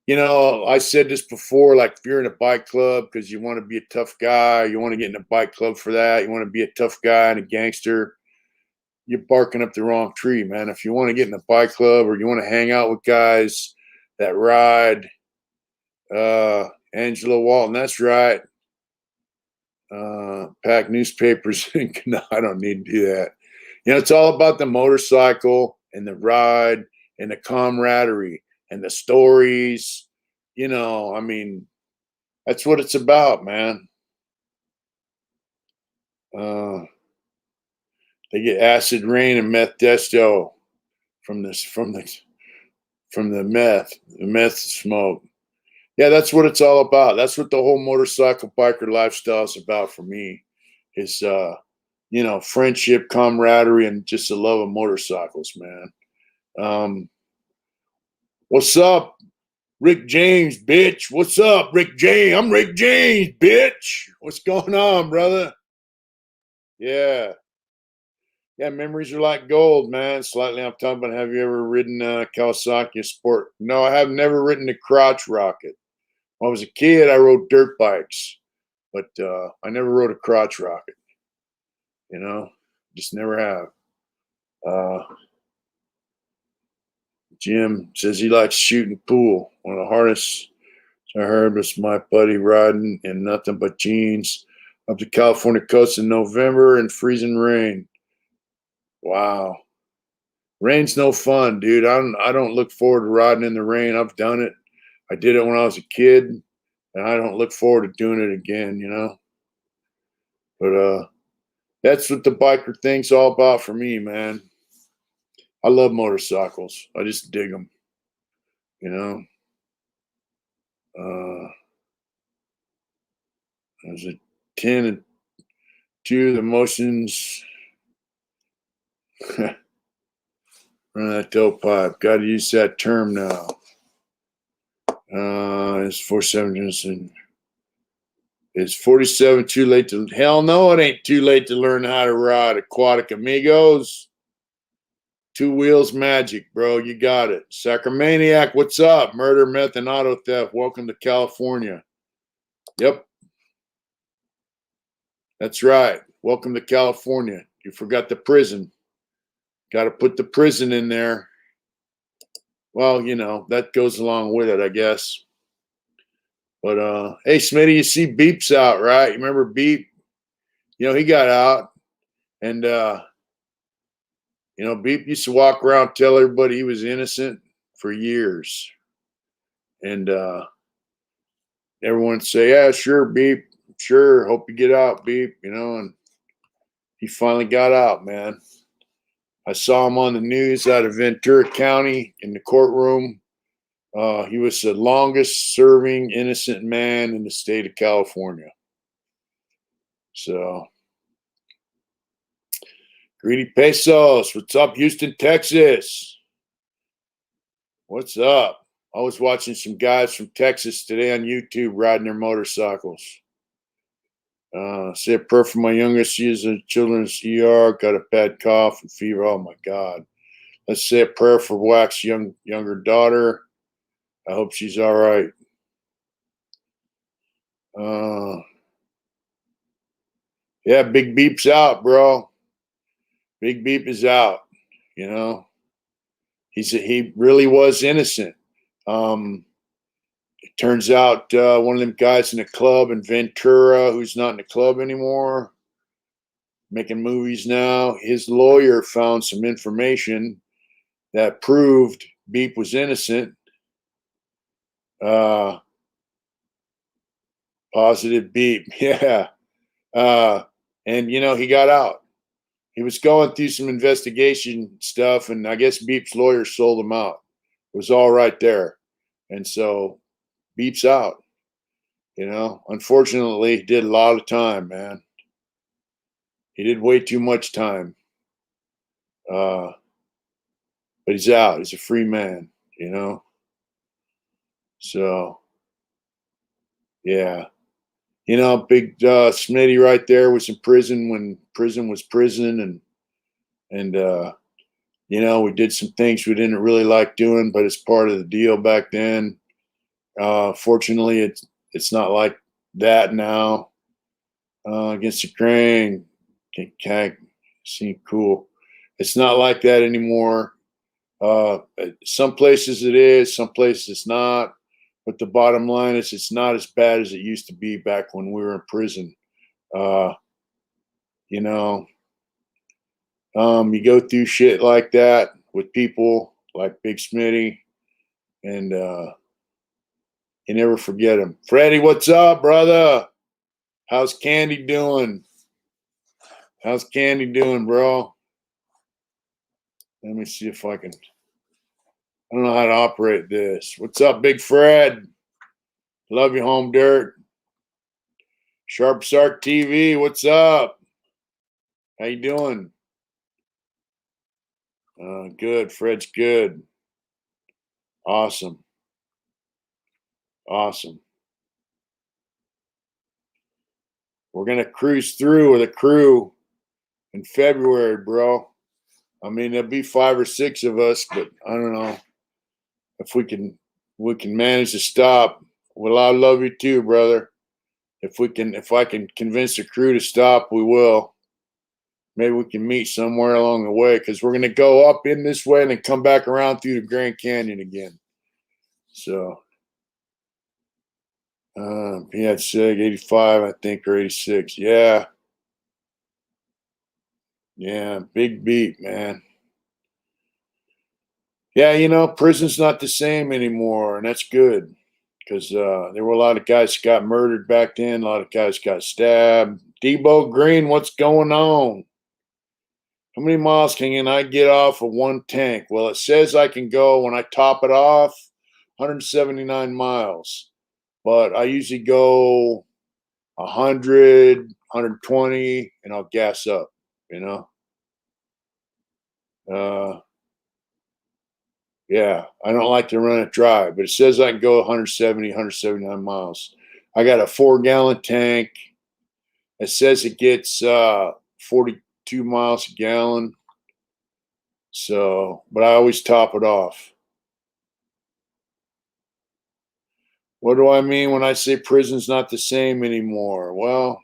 I said this before, like if you're in a bike club because you want to be a tough guy, you want to get in a bike club for that, you want to be a tough guy and a gangster, you're barking up the wrong tree, man. If you want to get in a bike club or you want to hang out with guys that ride, Angela Walton, that's right. Pack newspapers. No, I don't need to do that. It's all about the motorcycle and the ride and the camaraderie and the stories. I mean, that's what it's about, man. They get acid rain and meth desto from the meth smoke. Yeah, that's what it's all about. That's what the whole motorcycle biker lifestyle is about for me. Is friendship, camaraderie, and just the love of motorcycles, man. What's up, Rick James, bitch? What's up, Rick James? I'm Rick James, bitch. What's going on, brother? Yeah. Yeah, memories are like gold, man. Slightly off topic, but have you ever ridden Kawasaki Sport? No, I have never ridden the crotch rocket. When I was a kid, I rode dirt bikes, but I never rode a crotch rocket. Just never have. Jim says he likes shooting pool. One of the hardest I heard was my buddy riding in nothing but jeans up the California coast in November in freezing rain. Wow. Rain's no fun, dude. I don't look forward to riding in the rain. I've done it. I did it when I was a kid, and I don't look forward to doing it again, But that's what the biker thing's all about for me, man. I love motorcycles. I just dig them, There's a 10 and 2, the motions. Run that dope pipe. Got to use that term now. It's 47. Is 47 too late to? Hell no, it ain't too late to learn how to ride aquatic amigos. 2 wheels magic, bro. You got it. Sacramaniac, what's up? Murder, meth, and auto theft. Welcome to California. Yep. That's right. Welcome to California. You forgot the prison. Got to put the prison in there. Well, that goes along with it, I guess. But hey, Smitty, you see Beep's out, right? You remember Beep? He got out, and Beep used to walk around, tell everybody he was innocent for years, and everyone would say, "Yeah, sure, Beep, sure. Hope you get out, Beep." And he finally got out, man. I saw him on the news out of Ventura County in the courtroom. He was the longest serving innocent man in the state of California. So, Greedy Pesos, what's up, Houston, Texas? What's up? I was watching some guys from Texas today on YouTube riding their motorcycles. Say a prayer for my youngest. She is a children's ER, got a bad cough and fever. Oh my God. Let's say a prayer for Wax's younger daughter. I hope she's all right. Yeah, Big Beep's out, bro. Big Beep is out. He really was innocent. It turns out one of them guys in a club in Ventura, who's not in the club anymore, making movies now, his lawyer found some information that proved Beep was innocent. Positive Beep, yeah. And he got out. He was going through some investigation stuff, and I guess Beep's lawyer sold him out. It was all right there. And so Beep's out. Unfortunately, he did a lot of time, man. He did way too much time. But he's out. He's a free man, So Yeah. You know, big Smitty right there was in prison when prison was prison, and you know, we did some things we didn't really like doing, but it's part of the deal back then. Fortunately, it's not like that now. Against Ukraine, seem cool. It's not like that anymore. Some places it is, some places it's not. But the bottom line is, it's not as bad as it used to be back when we were in prison. Uh, you know, you go through shit like that with people like Big Smitty, and you never forget him. Freddie, what's up, brother? How's Candy doing? How's Candy doing, bro? Let me see if I can. I don't know how to operate this. What's up, Big Fred? Love you, Home Dirt. Sharp Sark TV, what's up? How you doing? Good. Fred's good. Awesome. Awesome. We're gonna cruise through with a crew in February, bro. I mean, there'll be 5 or 6 of us, but I don't know if we can manage to stop. Well, I love you too, brother. If I can convince the crew to stop, we will. Maybe we can meet somewhere along the way, because we're gonna go up in this way and then come back around through the Grand Canyon again. So he had SIG 85, I think, or 86. Yeah. Yeah, big beat, man. Yeah, you know, prison's not the same anymore, and that's good, because there were a lot of guys that got murdered back then. A lot of guys got stabbed. Debo Green, what's going on? How many miles can I get off of one tank? Well, it says I can go, when I top it off, 179 miles, but I usually go 100, 120, and I'll gas up, you know? Uh, Yeah, I don't like to run it dry, but it says I can go 170, 179 miles. I got a 4-gallon tank. It says it gets 42 miles a gallon. So, but I always top it off. What do I mean when I say prison's not the same anymore? Well,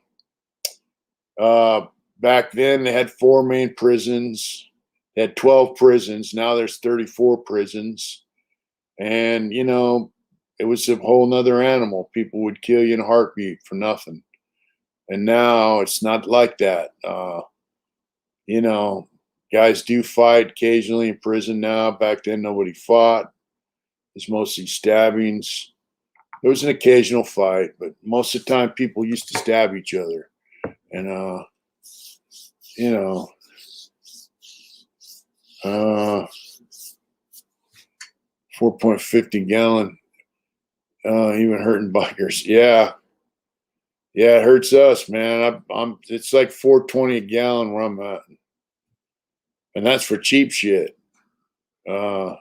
uh, back then they had 4 main prisons. They had 12 prisons. Now there's 34 prisons. And, you know, it was a whole nother animal. People would kill you in a heartbeat for nothing. And now it's not like that. You know, guys do fight occasionally in prison now. Back then, nobody fought. It's mostly stabbings. There was an occasional fight, but most of the time, people used to stab each other. And, you know, uh, 4.50 gallon, even hurting bikers. Yeah. Yeah, it hurts us, man. It's like 4.20 a gallon where I'm at. And that's for cheap shit. Uh,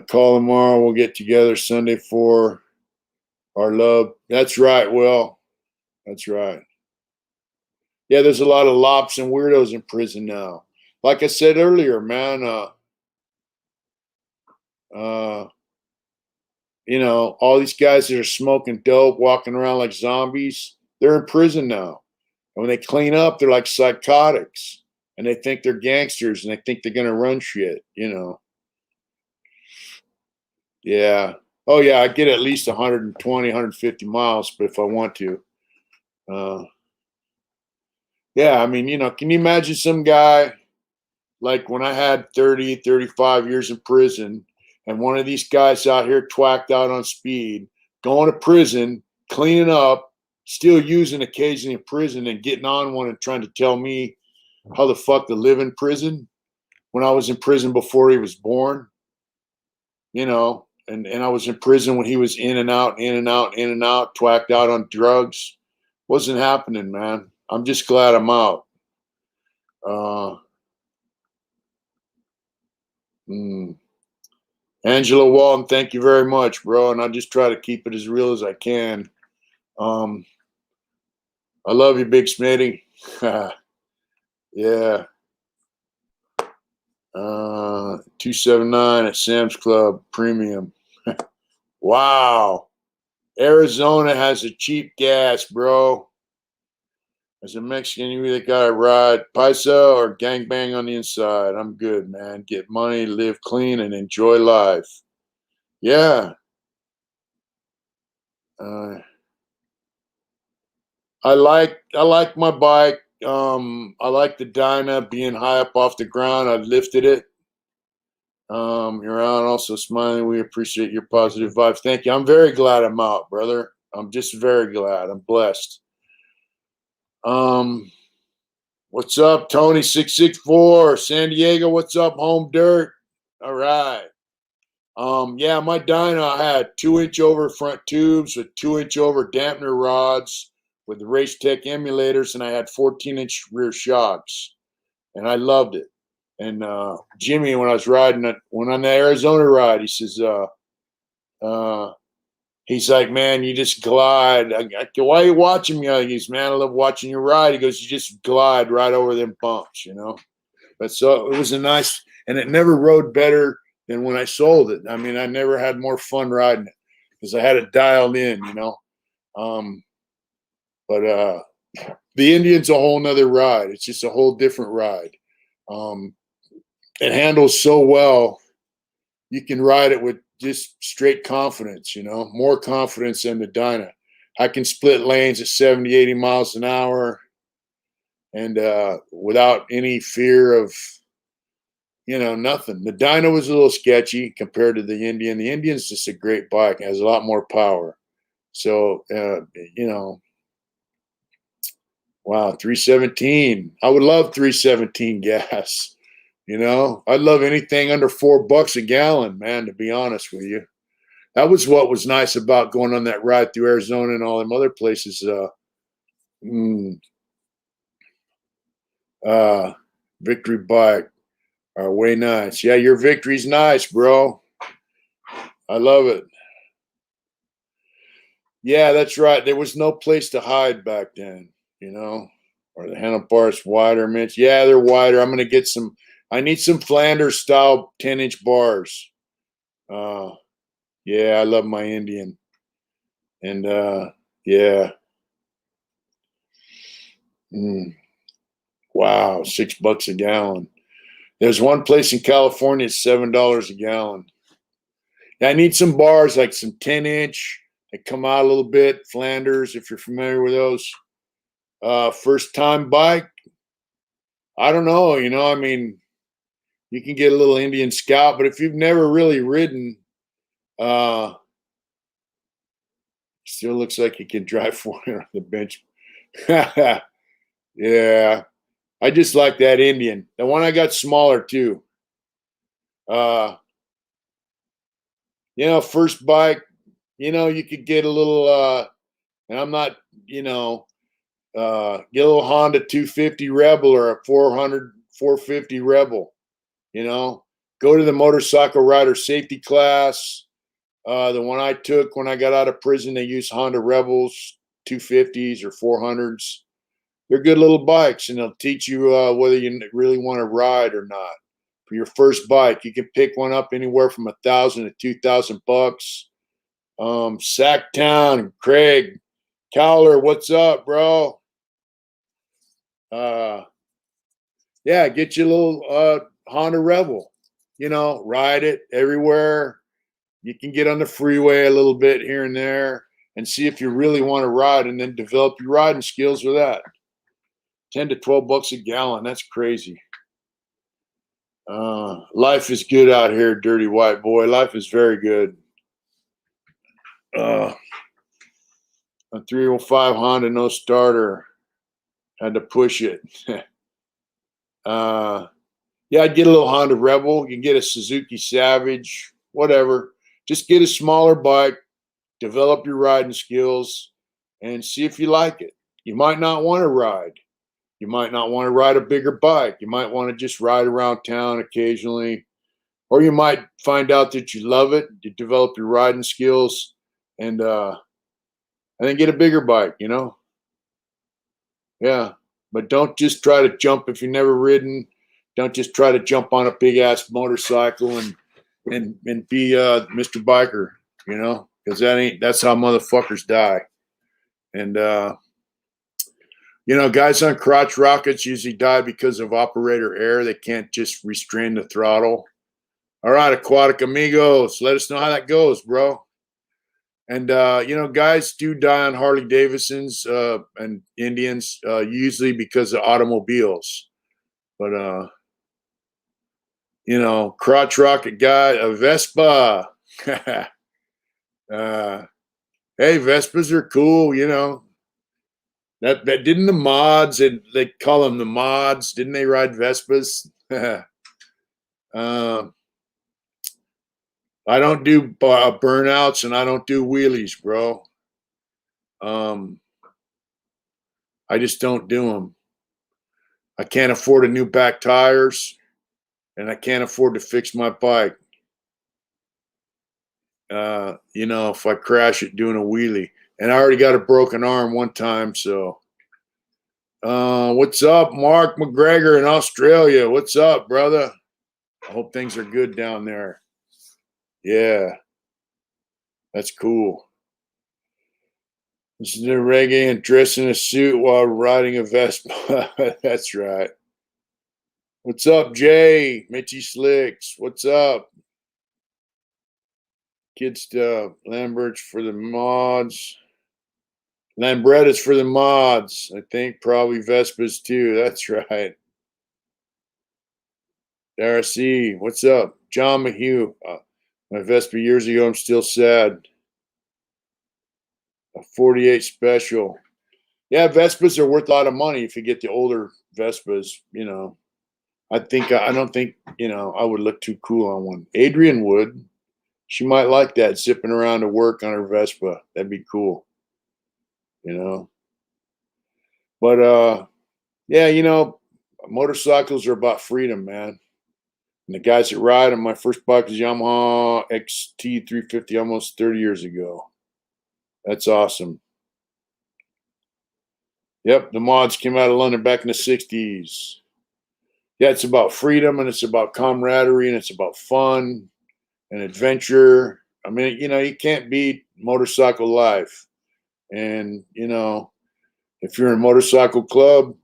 Call tomorrow. We'll get together Sunday for our love. That's right, Will. That's right. Yeah, there's a lot of lops and weirdos in prison now. Like I said earlier, man, uh, you know, all these guys that are smoking dope, walking around like zombies, they're in prison now. And when they clean up, they're like psychotics. And they think they're gangsters and they think they're going to run shit, you know. Yeah. Oh, yeah, I get at least 120, 150 miles, but if I want to. Uh, yeah, I mean, you know, can you imagine some guy like when I had 30, 35 years in prison, and one of these guys out here twacked out on speed, going to prison, cleaning up, still using occasionally in prison and getting on one and trying to tell me how the fuck to live in prison when I was in prison before he was born, you know, and I was in prison when he was in and out, in and out, in and out, twacked out on drugs. Wasn't happening, man. I'm just glad I'm out. Uh, mm, Angela Walton, thank you very much, bro. And I'll just try to keep it as real as I can. I love you, Big Smitty. Yeah. 279 at Sam's Club Premium. Wow. Arizona has a cheap gas, bro. As a Mexican, you either got to ride paisa or gangbang on the inside. I'm good, man. Get money, live clean, and enjoy life. Yeah. I like my bike. I like the Dyna being high up off the ground. I lifted it. You're on also smiling. We appreciate your positive vibes. Thank you. I'm very glad I'm out, brother. I'm just very glad. I'm blessed. What's up, Tony 664 San Diego? What's up, home dirt? All right. Yeah, my dyno had 2-inch over front tubes with 2-inch over dampener rods with the Race Tech emulators, and I had 14-inch rear shocks, and I loved it. And Jimmy, when I was riding it, when on the Arizona ride, he says, he's like, man, you just glide. I go, why are you watching me? He goes, man, I love watching you ride. He goes, you just glide right over them bumps, you know. But so it was a nice, and it never rode better than when I sold it. I mean, I never had more fun riding it because I had it dialed in, you know. But the Indian's a whole nother ride. It's just a whole different ride. It handles so well. You can ride it with just straight confidence, you know, more confidence than the Dyna. I can split lanes at 70, 80 miles an hour and without any fear of, you know, nothing. The Dyna was a little sketchy compared to the Indian. The Indian's just a great bike. It has a lot more power. So, you know, wow, 317. I would love 317 gas. You know, I'd love anything under $4 a gallon, man, to be honest with you. That was what was nice about going on that ride through Arizona and all them other places. Victory bike are way nice. Yeah, your victory's nice, bro. I love it. Yeah, that's right. There was no place to hide back then, you know, or the handlebars wider, Mitch. Yeah, they're wider. I'm going to get some. I need some Flanders style 10-inch bars. Yeah, I love my Indian. And yeah. Wow, $6 a gallon. There's one place in California, it's $7 a gallon. Now, I need some bars, like some 10-inch that come out a little bit. Flanders, if you're familiar with those. First time bike. I don't know, you know, I mean, you can get a little Indian Scout, but if you've never really ridden, still looks like you can drive 400 on the bench. Yeah. I just like that Indian. The one I got smaller too. You know, first bike, you know, you could get a little and I'm not, you know, get a little Honda 250 Rebel or a 450 Rebel, you know. Go to the motorcycle rider safety class. The one I took when I got out of prison, they used Honda Rebels 250s or 400s. They're good little bikes, and they'll teach you whether you really want to ride or not. For your first bike, you can pick one up anywhere from $1,000 to $2,000. Sacktown, Craig, Cowler, what's up, bro? Yeah, get you a little Honda Rebel. You know, ride it everywhere. You can get on the freeway a little bit here and there and see if you really want to ride, and then develop your riding skills with that. 10 to $12 a gallon. That's crazy. Life is good out here, dirty white boy. Life is very good. A 305 Honda, no starter. Had to push it. Yeah, I'd get a little Honda Rebel. You can get a Suzuki Savage, whatever. Just get a smaller bike, develop your riding skills, and see if you like it. You might not want to ride. You might not want to ride a bigger bike. You might want to just ride around town occasionally, or you might find out that you love it, you develop your riding skills, and then get a bigger bike, you know? Yeah. But don't just try to jump if you've never ridden. Don't just try to jump on a big ass motorcycle and be Mr. Biker, you know, because that's how motherfuckers die. And you know, guys on crotch rockets usually die because of operator error. They can't just restrain the throttle. All right, aquatic amigos, let us know how that goes, bro. And you know, guys do die on Harley Davidsons and Indians usually because of automobiles. But you know, crotch rocket guy, a Vespa. Hey, Vespas are cool, you know. That didn't the mods, and they call them the mods, didn't they ride Vespas? I don't do burnouts and I don't do wheelies, bro. I just don't do them. I can't afford a new back tires, and I can't afford to fix my bike. You know, if I crash it doing a wheelie, and I already got a broken arm one time, so. What's up, Mark McGregor in Australia? What's up, brother? I hope things are good down there. Yeah, that's cool. Listen to reggae and dress in a suit while riding a Vespa. That's right. What's up, Jay? Mitchy Slicks. What's up? Kid stuff. Lambert's for the mods. Lambretta's for the mods. I think probably Vespas too. That's right. RC, what's up? John McHugh. My Vespa years ago. I'm still sad. A 48 special. Yeah, Vespas are worth a lot of money if you get the older Vespas, you know. I don't think, you know, I would look too cool on one. Adrian would. She might like that, zipping around to work on her Vespa. That'd be cool. You know. But yeah, you know, motorcycles are about freedom, man. And the guys that ride them, my first bike was Yamaha XT350 almost 30 years ago. That's awesome. Yep, the mods came out of London back in the 60s. Yeah, it's about freedom and it's about camaraderie and it's about fun and adventure. I mean, you know, you can't beat motorcycle life. And, you know, if you're in a motorcycle club,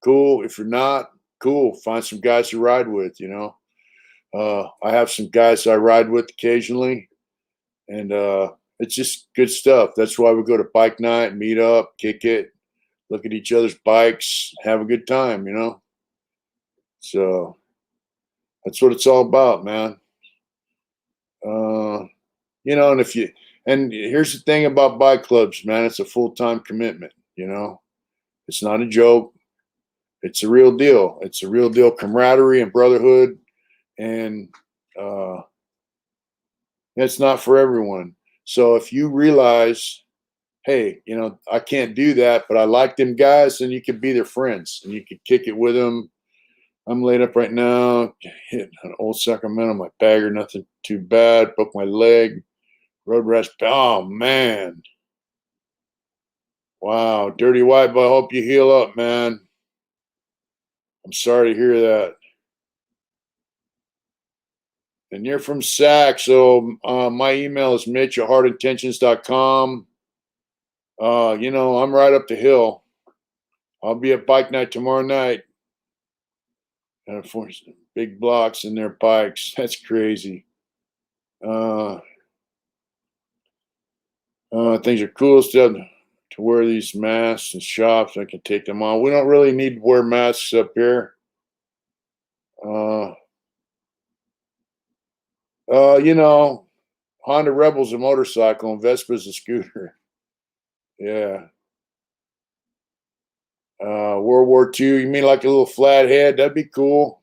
cool. If you're not, cool. Find some guys to ride with, you know. I have some guys I ride with occasionally, and it's just good stuff. That's why we go to bike night, meet up, kick it, look at each other's bikes, have a good time, you know. So that's what it's all about, man. You know, and here's the thing about bike clubs, man, it's a full-time commitment, you know. It's not a joke. It's a real deal. It's a real deal camaraderie and brotherhood, and it's not for everyone. So if you realize, hey, you know, I can't do that, but I like them guys, then you could be their friends and you could kick it with them. I'm laid up right now, hit an old Sacramento, my bagger, nothing too bad, broke my leg, road rash. Oh, man. Wow. Dirty White Boy, hope you heal up, man. I'm sorry to hear that. And you're from SAC, so my email is mitch@heartintentions.com. You know, I'm right up the hill. I'll be at bike night tomorrow night. And for big blocks in their bikes. That's crazy. Things are cool still to wear these masks and shops. I can take them on. We don't really need to wear masks up here. You know, Honda Rebel's a motorcycle and Vespa's a scooter. Yeah. World War II. You mean like a little flat head? That'd be cool.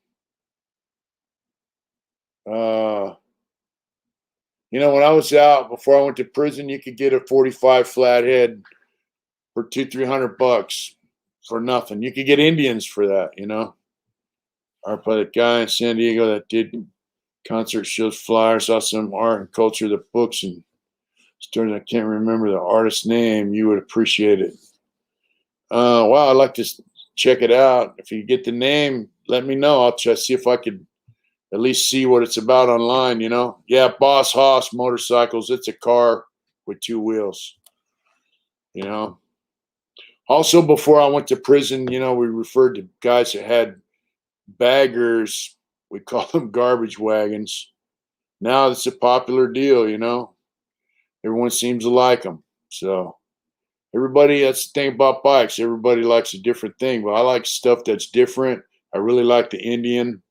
You know, when I was out before I went to prison, you could get a 45 flathead for $200-300 for nothing. You could get Indians for that, you know. I played a guy in San Diego that did Concert shows, flyers, saw some art and culture, the books and stories. I can't remember the artist's name. You would appreciate it. Wow, I'd like to check it out. If you get the name, let me know. I'll try to see if I could at least see what it's about online, you know? Yeah, Boss Hoss Motorcycles. It's a car with two wheels, you know? Also, before I went to prison, you know, we referred to guys that had baggers. We call them garbage wagons. Now it's a popular deal, you know? Everyone seems to like them. So everybody, that's the thing about bikes. Everybody likes a different thing, but I like stuff that's different. I really like the Indian.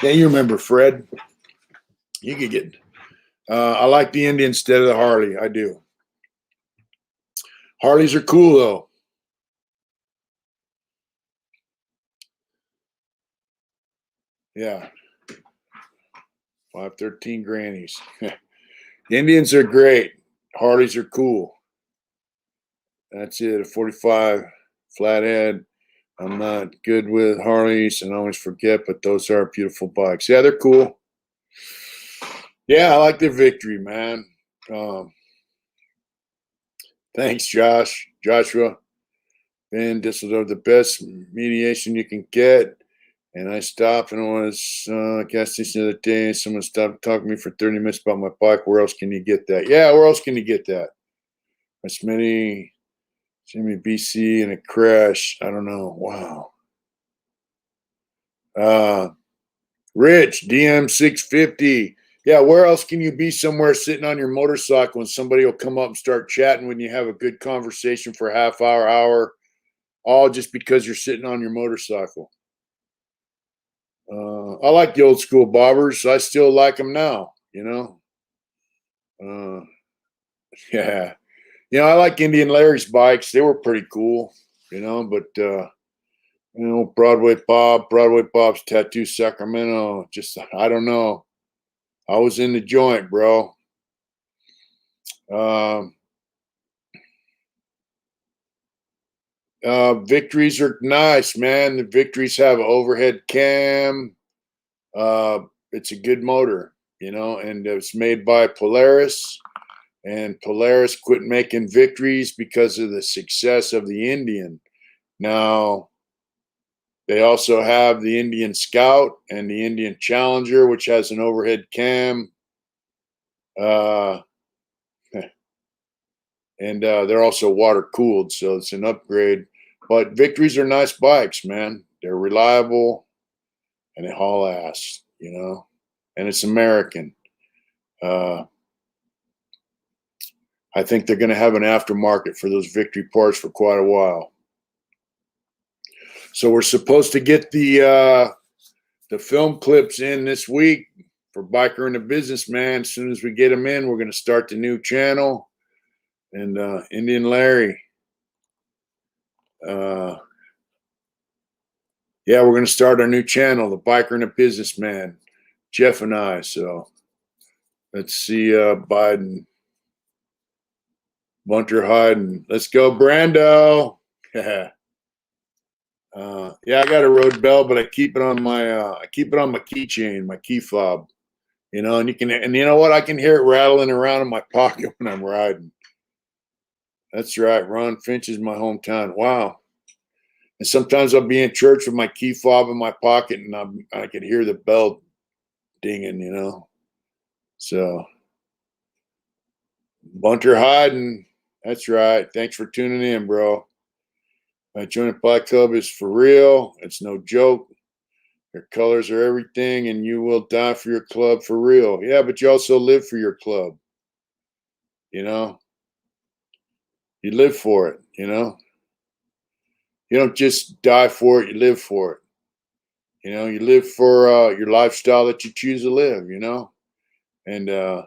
Yeah, you remember Fred. You could get. I like the Indian instead of the Harley. I do. Harleys are cool though. Yeah. 513 grannies. Indians are great. Harleys are cool. That's it. A 45 flathead. I'm not good with Harleys and I always forget, but those are beautiful bikes. Yeah, they're cool. Yeah, I like the Victory, man. Thanks, Joshua. Ben, this was the best mediation you can get. And I stopped and I was gas station the other day. And someone stopped talking to me for 30 minutes about my bike. Where else can you get that? Yeah, where else can you get that? That's many Jimmy BC and a crash. I don't know. Wow. Rich, DM650. Yeah, where else can you be somewhere sitting on your motorcycle and somebody will come up and start chatting when you have a good conversation for a half hour, all just because you're sitting on your motorcycle. I like the old school bobbers. I still like them now, you know. Yeah. You know, I like Indian Larry's bikes. They were pretty cool, you know, but you know, Broadway Bob's Tattoo Sacramento. Just I don't know. I was in the joint, bro. Um, Victories are nice, man. The Victories have an overhead cam. Uh, it's a good motor, you know, and it's made by Polaris. And Polaris quit making Victories because of the success of the Indian. Now, they also have the Indian Scout and the Indian Challenger, which has an overhead cam. Uh, and they're also water cooled, so it's an upgrade. But Victories are nice bikes, man. They're reliable and they haul ass, you know, and it's American. Uh, I think they're going to have an aftermarket for those Victory parts for quite a while. So we're supposed to get the film clips in this week for Biker and the Businessman. As soon as we get them in, we're going to start the new channel. And Indian Larry. Yeah, we're going to start our new channel, The Biker and the Businessman, Jeff and I. So let's see Biden, Bunter Hyden. Let's go, Brando. Yeah, I got a road bell, but I keep it on my keychain, my key fob. You know, and you know what? I can hear it rattling around in my pocket when I'm riding. That's right. Ron Finch is my hometown. Wow. And sometimes I'll be in church with my key fob in my pocket, and I can hear the bell dinging. You know. So Bunter Hyden. That's right. Thanks for tuning in, bro. My Joint Bike Club is for real. It's no joke. Your colors are everything, and you will die for your club for real. Yeah, but you also live for your club. You know, you live for it. You know, you don't just die for it. You live for it. You know, you live for your lifestyle that you choose to live. You know, and I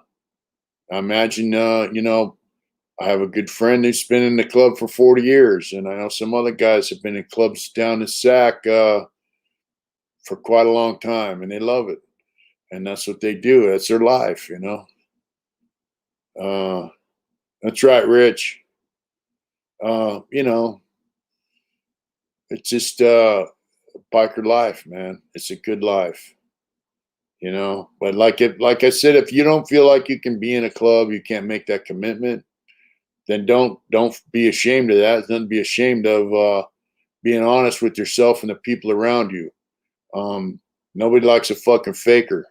imagine, you know, I have a good friend who's been in the club for 40 years, and I know some other guys have been in clubs down the Sac for quite a long time, and they love it, and that's what they do. That's their life, you know. That's right, Rich. You know, it's just biker life, man. It's a good life, you know. But like I said, if you don't feel like you can be in a club, you can't make that commitment, then don't be ashamed of that. Don't be ashamed of being honest with yourself and the people around you. Nobody likes a fucking faker,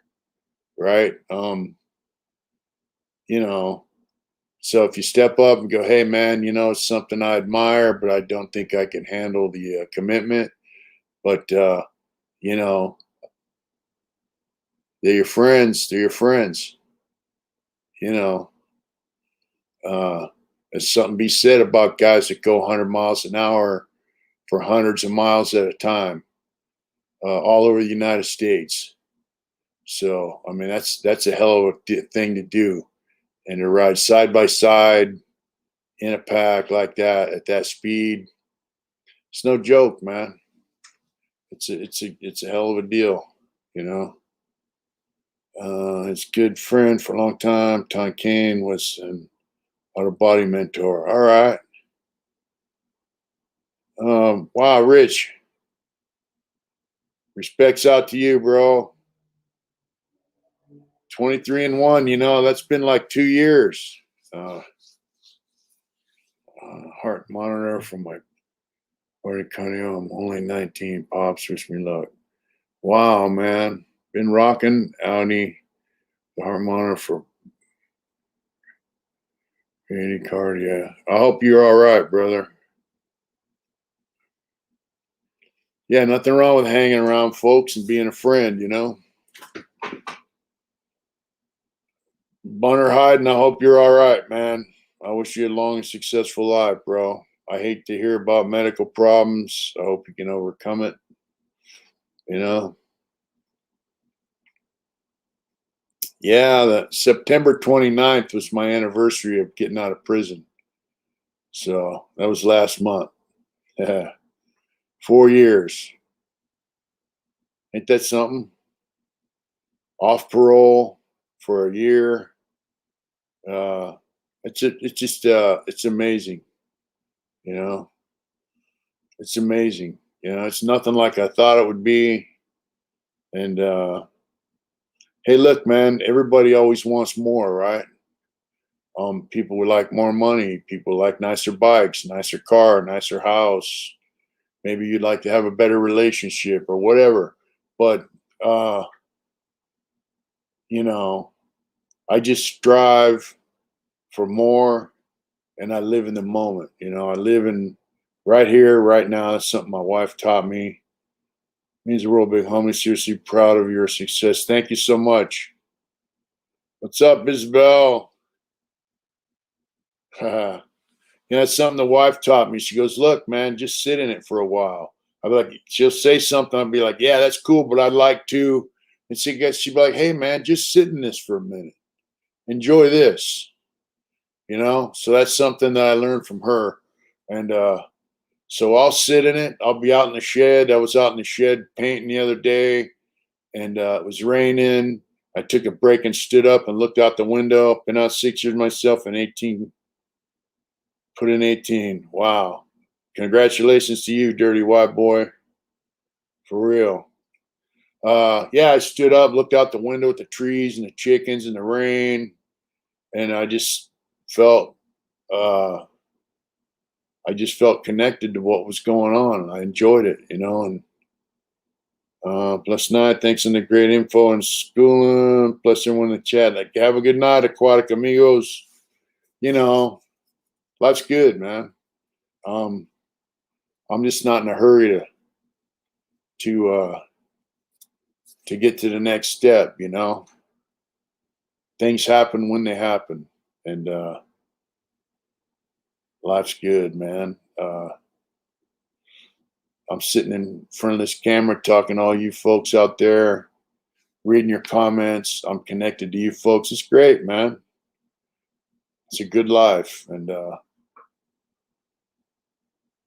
right? You know, so if you step up and go, hey man, you know, it's something I admire, but I don't think I can handle the commitment. But you know, they're your friends. They're your friends. You know, there's something to be said about guys that go 100 miles an hour for hundreds of miles at a time, all over the United States. So, I mean, that's a hell of a thing to do, and to ride side by side in a pack like that at that speed, it's no joke, man. It's a hell of a deal, you know. His good friend for a long time, Tom Kane, was an auto body mentor. All right. Wow, Rich. Respects out to you, bro. 23-1, you know, that's been like 2 years. Uh, Heart monitor from my party cardio. I'm only 19. Pops, wish me luck. Wow, man. Been rocking Audi, the heart monitor for any cardio. I hope you're all right, brother. Yeah, nothing wrong with hanging around folks and being a friend, you know. Bunner Hyde, I hope you're all right, man. I wish you a long and successful life, bro. I hate to hear about medical problems. I hope you can overcome it, you know. Yeah, the September 29th was my anniversary of getting out of prison. So that was last month. Yeah. 4 years. Ain't that something? Off parole for a year. Uh, it's amazing, you know. It's amazing. You know, it's nothing like I thought it would be. And hey, look, man, everybody always wants more, right? People would like more money. People like nicer bikes, nicer car, nicer house. Maybe you'd like to have a better relationship or whatever. But uh, you know, I just strive for more, and I live in the moment. You know, I live in right here, right now. That's something my wife taught me. Means the world, big homie. Seriously proud of your success. Thank you so much. What's up, Isabel? You know, that's something the wife taught me. She goes, look, man, just sit in it for a while. I'll be like, she'll say something. I'll be like, yeah, that's cool, but I'd like to. And she'd be like, hey, man, just sit in this for a minute. Enjoy this, you know? So that's something that I learned from her. And so I'll sit in it. I'll be out in the shed. I was out in the shed painting the other day, and it was raining. I took a break and stood up and looked out the window. Been out 6 years myself, and 18, put in 18. Wow. Congratulations to you, dirty white boy. For real. Yeah, I stood up, looked out the window at the trees and the chickens and the rain, and felt uh I just felt connected to what was going on. I enjoyed it, you know, and plus nine, thanks on the great info and schooling. Plus everyone in the chat. Like, have a good night, aquatic amigos. You know, life's good, man. Um, I'm just not in a hurry to to get to the next step, you know. Things happen when they happen, and life's good, man. I'm sitting in front of this camera talking to all you folks out there, reading your comments. I'm connected to you folks. It's great, man. It's a good life, and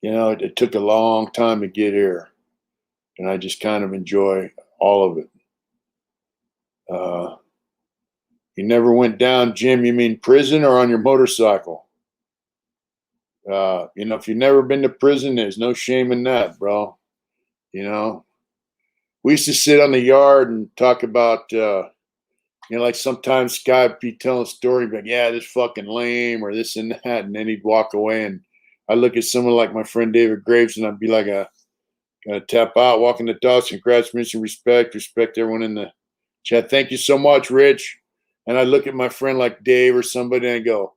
you know, it took a long time to get here, and I just kind of enjoy all of it. You never went down, Jim? You mean prison or on your motorcycle? If you've never been to prison, there's no shame in that, bro. We used to sit on the yard and talk about, like sometimes Sky would be telling a story, like, yeah, this fucking lame or this and that. And then he'd walk away. And I look at someone like my friend David Graves and I'd be like, gotta tap out, walking the dogs, congrats, mission, respect everyone in the chat. Thank you so much, Rich. And I look at my friend like Dave or somebody and I go,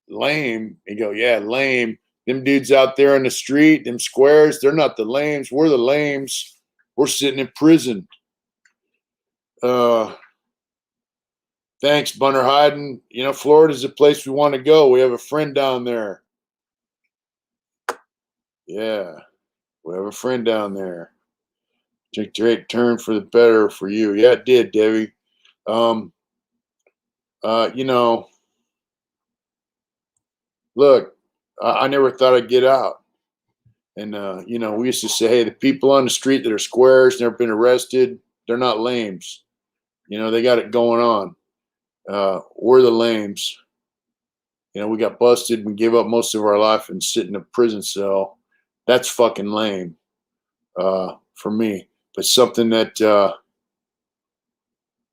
lame. And go, yeah, lame. Them dudes out there on the street, them squares, they're not the lames. We're the lames. We're sitting in prison. Thanks, Bunner Hyden. Florida's the place we want to go. We have a friend down there. Yeah, we have a friend down there. Take a great turn for the better for you. Yeah, it did, Debbie. Look, I never thought I'd get out. And, we used to say, hey, the people on the street that are squares, never been arrested, they're not lames. They got it going on. We're the lames. We got busted. We gave up most of our life and sit in a prison cell. That's fucking lame for me. But something that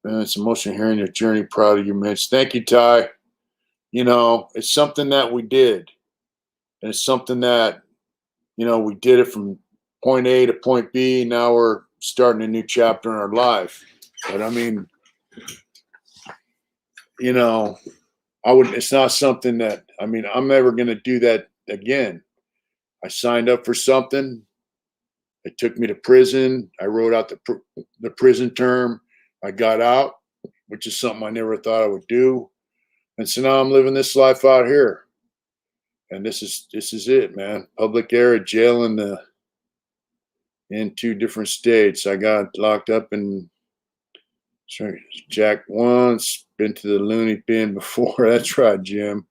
it's emotional hearing your journey. Proud of you, Mitch. Thank you, Ty. It's something that we did. And it's something that, we did it from point A to point B. Now we're starting a new chapter in our life. But I mean, it's not something that, I'm never going to do that again. I signed up for something. It took me to prison. I wrote out the prison term. I got out, which is something I never thought I would do. And so now I'm living this life out here. And this is it, man. Public area jail in 2 different states. I got locked up in Jack once, been to the loony bin before. That's right, Jim.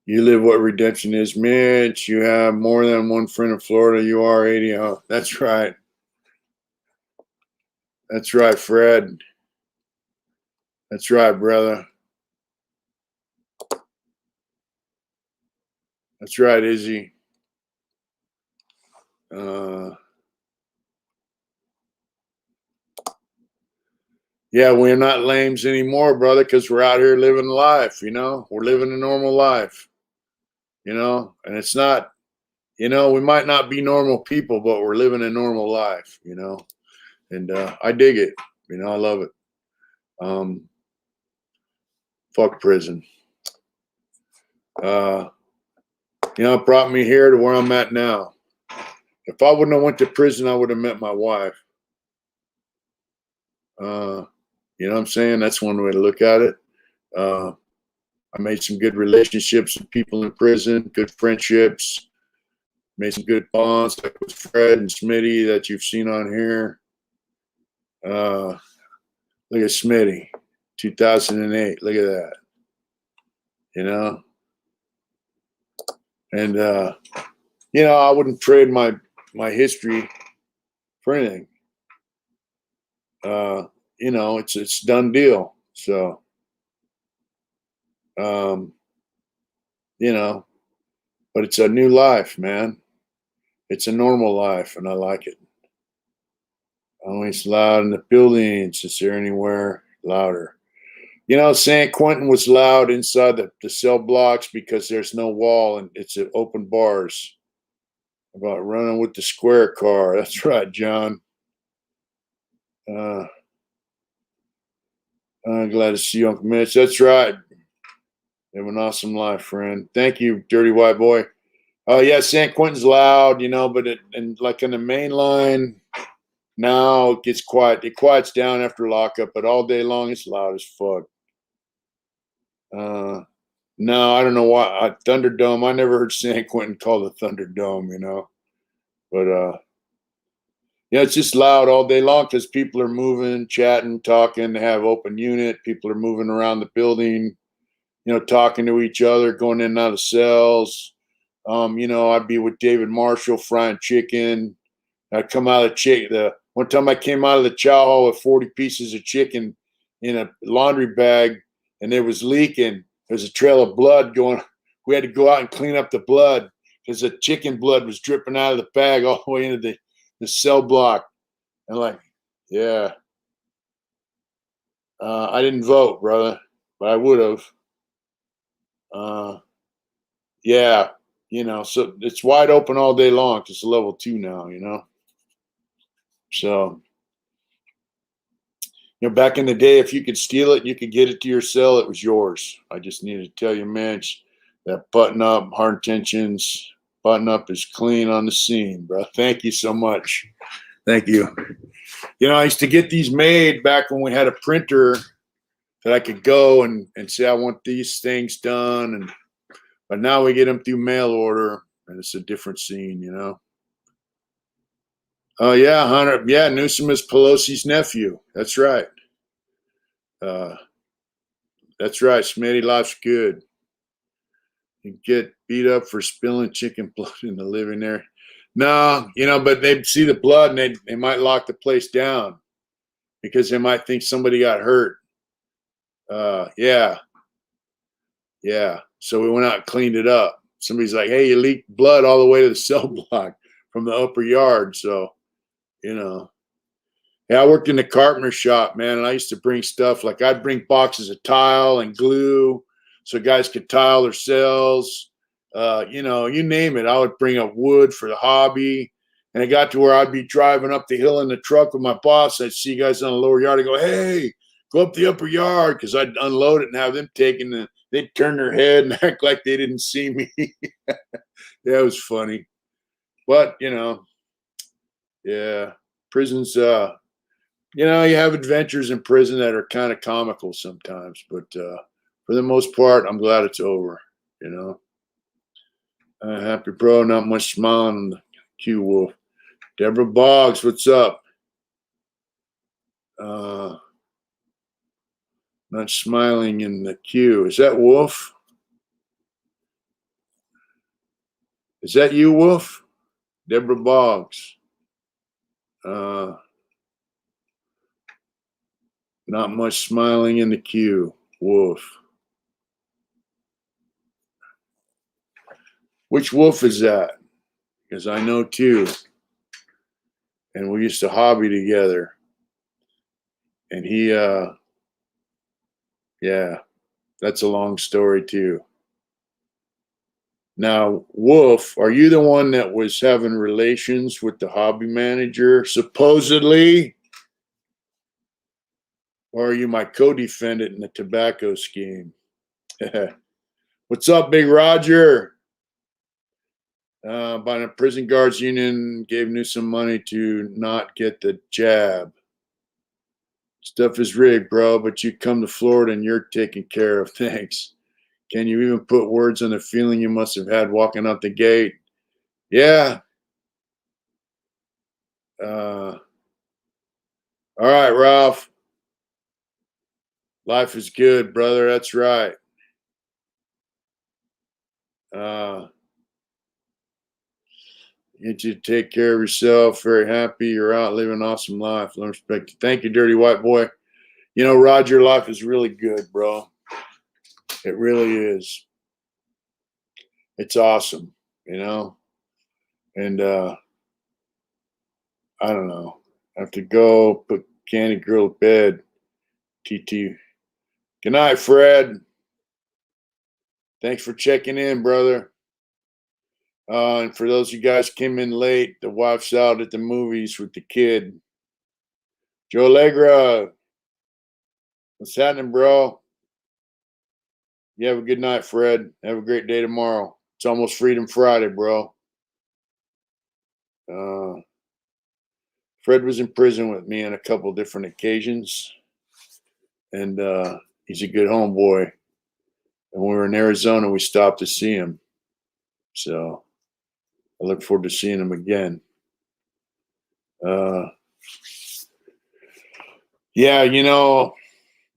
You live what redemption is, Mitch. You have more than one friend in Florida. You are 80. Oh, that's right. That's right, Fred. That's right, brother. That's right, Izzy. Yeah, we're not lames anymore, brother, because we're out here living life, We're living a normal life, and it's not, we might not be normal people, but we're living a normal life, and I dig it. I love it. Fuck prison. It brought me here to where I'm at now. If I wouldn't have went to prison, I would have met my wife. You know what I'm saying? That's one way to look at it. I made some good relationships with people in prison, good friendships, made some good bonds like with Fred and Smitty that you've seen on here. Look at Smitty, 2008. Look at that. And, I wouldn't trade my history for anything. It's done deal. So, but it's a new life, man. It's a normal life, and I like it. Always loud in the buildings. Is there anywhere louder? San Quentin was loud inside the cell blocks because there's no wall and it's open bars. About running with the square car. That's right, John. I'm glad to see you, Uncle Mitch. That's right. You have an awesome life, friend. Thank you, Dirty White Boy. Oh, yeah, San Quentin's loud, but like in the main line, now it gets quiet. It quiets down after lockup, but all day long it's loud as fuck. No, I don't know why. Thunderdome. I never heard San Quentin called the Thunderdome, but it's just loud all day long because people are moving, chatting, talking. They have open unit. People are moving around the building, talking to each other, going in and out of cells. I'd be with David Marshall frying chicken. I'd come out of one time I came out of the chow hall with 40 pieces of chicken in a laundry bag, and it was leaking. There's a trail of blood going. We had to go out and clean up the blood because the chicken blood was dripping out of the bag all the way into the cell block. And like, yeah, I didn't vote, brother, but I would have. Yeah, so it's wide open all day long. It's level 2 now, So, back in the day, if you could steal it, you could get it to your cell. It was yours. I just needed to tell you, man, that button up, hard tensions, button up is clean on the scene, bro. Thank you so much. Thank you. I used to get these made back when we had a printer that I could go and say, I want these things done. But now we get them through mail order, and it's a different scene, Oh, yeah, Hunter. Yeah, Newsom is Pelosi's nephew. That's right. That's right. Smitty, life's good. You get beat up for spilling chicken blood in the living area. No, but they'd see the blood and they might lock the place down because they might think somebody got hurt. Yeah. So we went out and cleaned it up. Somebody's like, hey, you leaked blood all the way to the cell block from the upper yard. So, Yeah, I worked in the carpenter shop, man, and I used to bring stuff like I'd bring boxes of tile and glue so guys could tile their cells. You name it. I would bring up wood for the hobby. And it got to where I'd be driving up the hill in the truck with my boss. I'd see guys on the lower yard. I'd go, hey, go up the upper yard, because I'd unload it and have them taking the. They'd turn their head and act like they didn't see me. Yeah, it was funny. But, yeah, prisons, you have adventures in prison that are kind of comical sometimes, but for the most part, I'm glad it's over. Happy bro, not much smiling on the Q Wolf. Deborah Boggs, what's up? Not smiling in the queue. Is that Wolf? Is that you, Wolf? Deborah Boggs. Not much smiling in the queue. Wolf. Which Wolf is that? Because I know two. And we used to hobby together. And he, yeah, that's a long story too. Now, Wolf, are you the one that was having relations with the hobby manager, supposedly? Or are you my co-defendant in the tobacco scheme? What's up, Big Roger? By the prison guards union gave Newsom money to not get the jab. Stuff is rigged, bro, but you come to Florida and you're taken care of. Thanks. Can you even put words on the feeling you must have had walking out the gate? Yeah. All right, Ralph. Life is good, brother. That's right. You need to take care of yourself. Very happy you're out living an awesome life. Love, respect. Thank you, dirty white boy. Roger, life is really good, bro. It really is. It's awesome, And I don't know. I have to go put Candy Girl to bed. TT. Good night, Fred. Thanks for checking in, brother. And for those of you guys came in late, the wife's out at the movies with the kid. Joe Allegra. What's happening, bro? You have a good night, Fred. Have a great day tomorrow. It's almost Freedom Friday, bro. Fred was in prison with me on a couple different occasions, and he's a good homeboy. And when we were in Arizona, we stopped to see him. So I look forward to seeing him again. Yeah,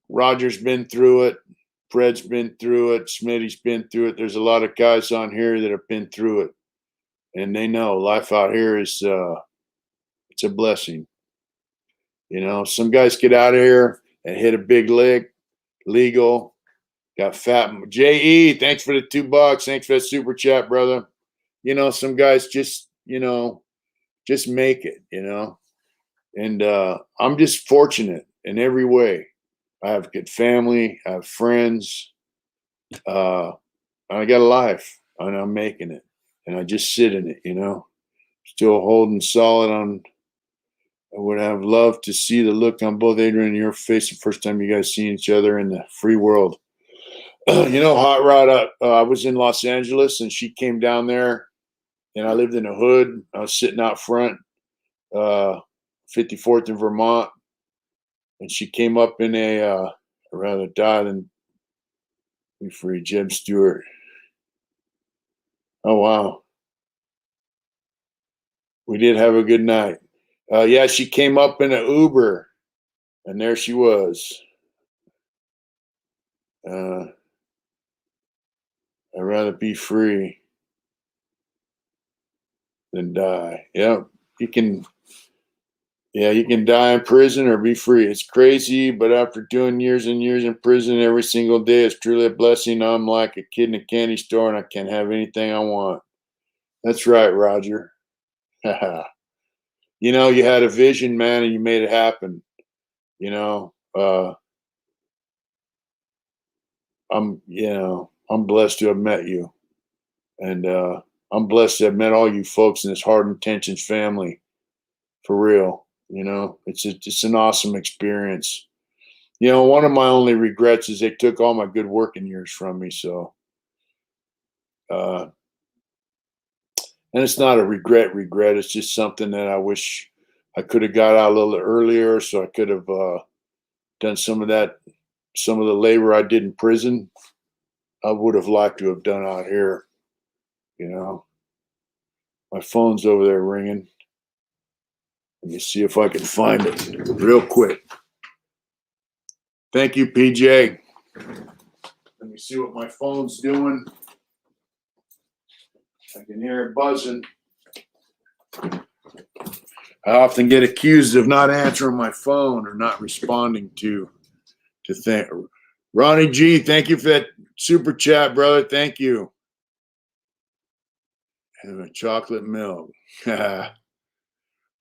Roger's been through it. Fred's been through it. Smitty's been through it. There's a lot of guys on here that have been through it. And they know life out here is it's a blessing. Some guys get out of here and hit a big lick. Legal. Got fat. J.E., thanks for the $2. Thanks for that super chat, brother. You know, some guys just, just make it, And I'm just fortunate in every way. I have a good family. I have friends. I got a life, and I'm making it. And I just sit in it, Still holding solid on. I would have loved to see the look on both Adrian and your face the first time you guys seen each other in the free world. Hot Rod, I was in Los Angeles, and she came down there, and I lived in a hood. I was sitting out front, 54th in Vermont, and she came up in a rather die than be free, Jeb Stewart. Oh, wow. We did have a good night. Yeah, she came up in an Uber, and there she was. I'd rather be free than die. Yeah, you can die in prison or be free. It's crazy, but after doing years and years in prison, every single day is truly a blessing. I'm like a kid in a candy store, and I can have anything I want. That's right, Roger. You had a vision, man, and you made it happen. I'm blessed to have met you, and I'm blessed to have met all you folks in this Hard Intentions family. For real, it's an awesome experience. One of my only regrets is they took all my good working years from me. So, and it's not a regret. It's just something that I wish I could have got out a little earlier, so I could have done some of the labor I did in prison. I would have liked to have done out here. My phone's over there ringing. Let me see if I can find it real quick. Thank you, PJ. Let me see what my phone's doing. I can hear it buzzing. I often get accused of not answering my phone or not responding to things. Ronnie G, thank you for that super chat, brother. Thank you. And a chocolate milk.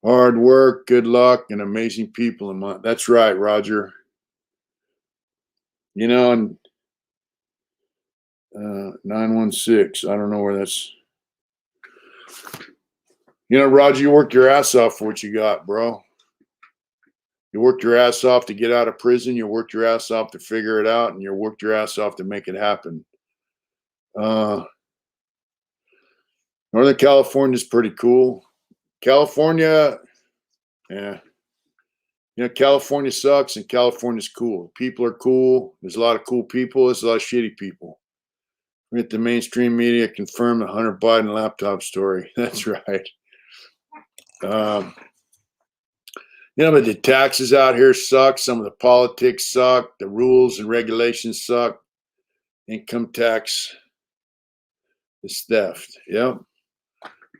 Hard work, good luck, and amazing people in my. That's right, Roger. And 916. I don't know where that's. Roger, you worked your ass off for what you got, bro. You worked your ass off to get out of prison. You worked your ass off to figure it out, and you worked your ass off to make it happen. Northern California is pretty cool. California, yeah. California sucks, and California's cool. People are cool. There's a lot of cool people. There's a lot of shitty people. We get the mainstream media confirm the Hunter Biden laptop story. That's right. But the taxes out here suck. Some of the politics suck. The rules and regulations suck. Income tax is theft. Yep.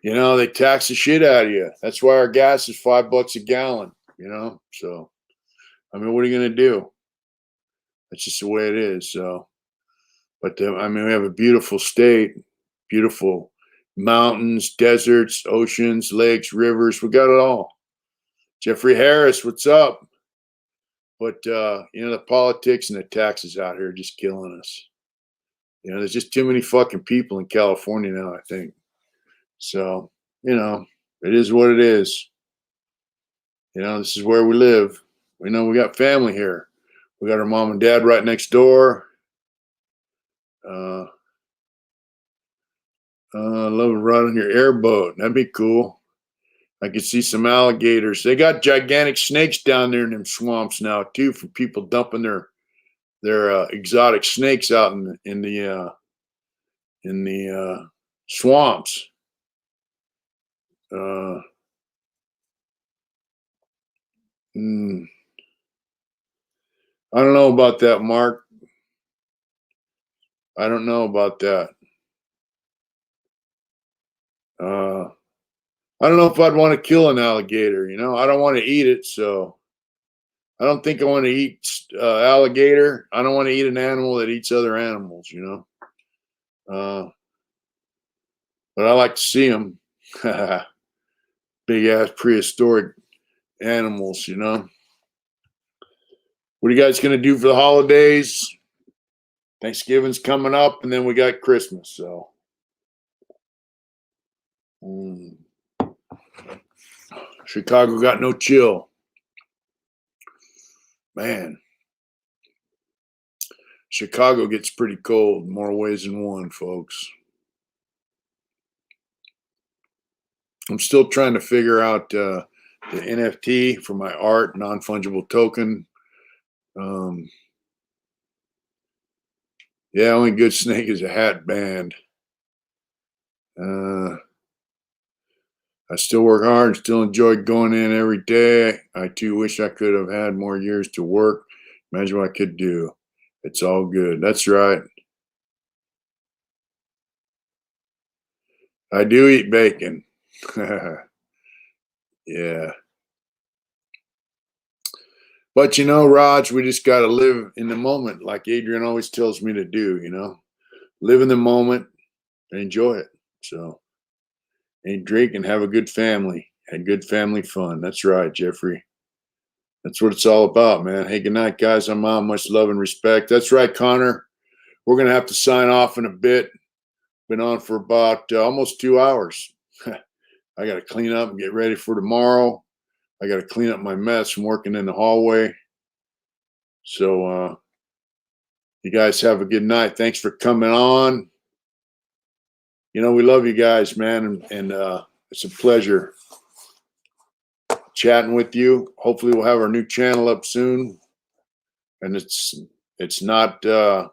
They tax the shit out of you. That's why our gas is $5 a gallon. So, what are you going to do? That's just the way it is. So, but we have a beautiful state, beautiful mountains, deserts, oceans, lakes, rivers. We got it all. Jeffrey Harris, what's up? But, the politics and the taxes out here are just killing us. There's just too many fucking people in California now, I think. So, it is what it is. This is where we live. We know we got family here. We got our mom and dad right next door. I love riding your airboat. That'd be cool. I could see some alligators. They got gigantic snakes down there in them swamps now too, for people dumping their exotic snakes out in the swamps. I don't know about that, Mark. I don't know about that. I don't know if I'd want to kill an alligator. I don't want to eat it, so I don't think I want to eat alligator. I don't want to eat an animal that eats other animals, you know. But I like to see them. Big ass prehistoric animals, you know. What are you guys gonna do for the holidays? Thanksgiving's coming up, and then we got Christmas. So, Chicago got no chill, man. Chicago gets pretty cold in more ways than one, folks. I'm still trying to figure out the NFT for my art, non-fungible token. Yeah, only good snake is a hat band. I still work hard and still enjoy going in every day. I too wish I could have had more years to work. Imagine what I could do. It's all good. That's right. I do eat bacon. Yeah. But you know, Raj, we just got to live in the moment like Adrian always tells me to do, you know. Live in the moment and enjoy it. So, and drink and have a good family and good family fun. That's right, Jeffrey. That's what it's all about, man. Hey, good night, guys. I'm out. Much love and respect. That's right, Connor. We're going to have to sign off in a bit. Been on for about almost 2 hours. I got to clean up and get ready for tomorrow. I got to clean up my mess from working in the hallway. So, you guys have a good night. Thanks for coming on. You know, we love you guys, man. And it's a pleasure chatting with you. Hopefully we'll have our new channel up soon. And it's not a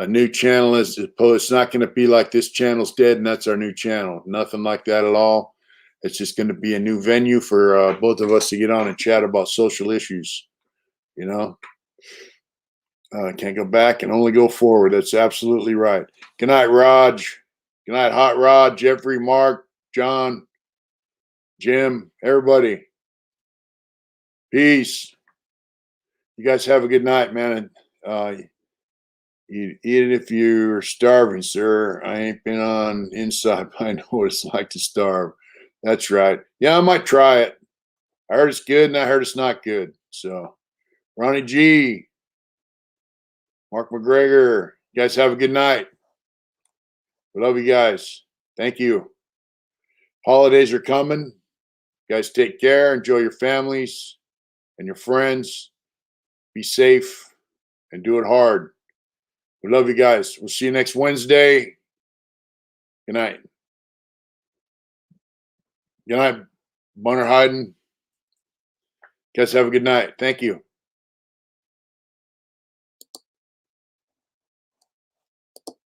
new channel. It's not going to be like this channel's dead and that's our new channel. Nothing like that at all. It's just going to be a new venue for both of us to get on and chat about social issues. You know, can't go back and only go forward. That's absolutely right. Good night, Raj. Good night, Hot Rod, Jeffrey, Mark, John, Jim, everybody. Peace. You guys have a good night, man. You eat it if you're starving, sir. I ain't been on inside, but I know what it's like to starve. That's right. Yeah, I might try it. I heard it's good and I heard it's not good. So, Ronnie G, Mark McGregor, you guys have a good night. We love you guys. Thank you. Holidays are coming. You guys take care. Enjoy your families and your friends. Be safe and do it hard. We love you guys. We'll see you next Wednesday. Good night. Good night, Bunner Hyden. Guys, have a good night. Thank you.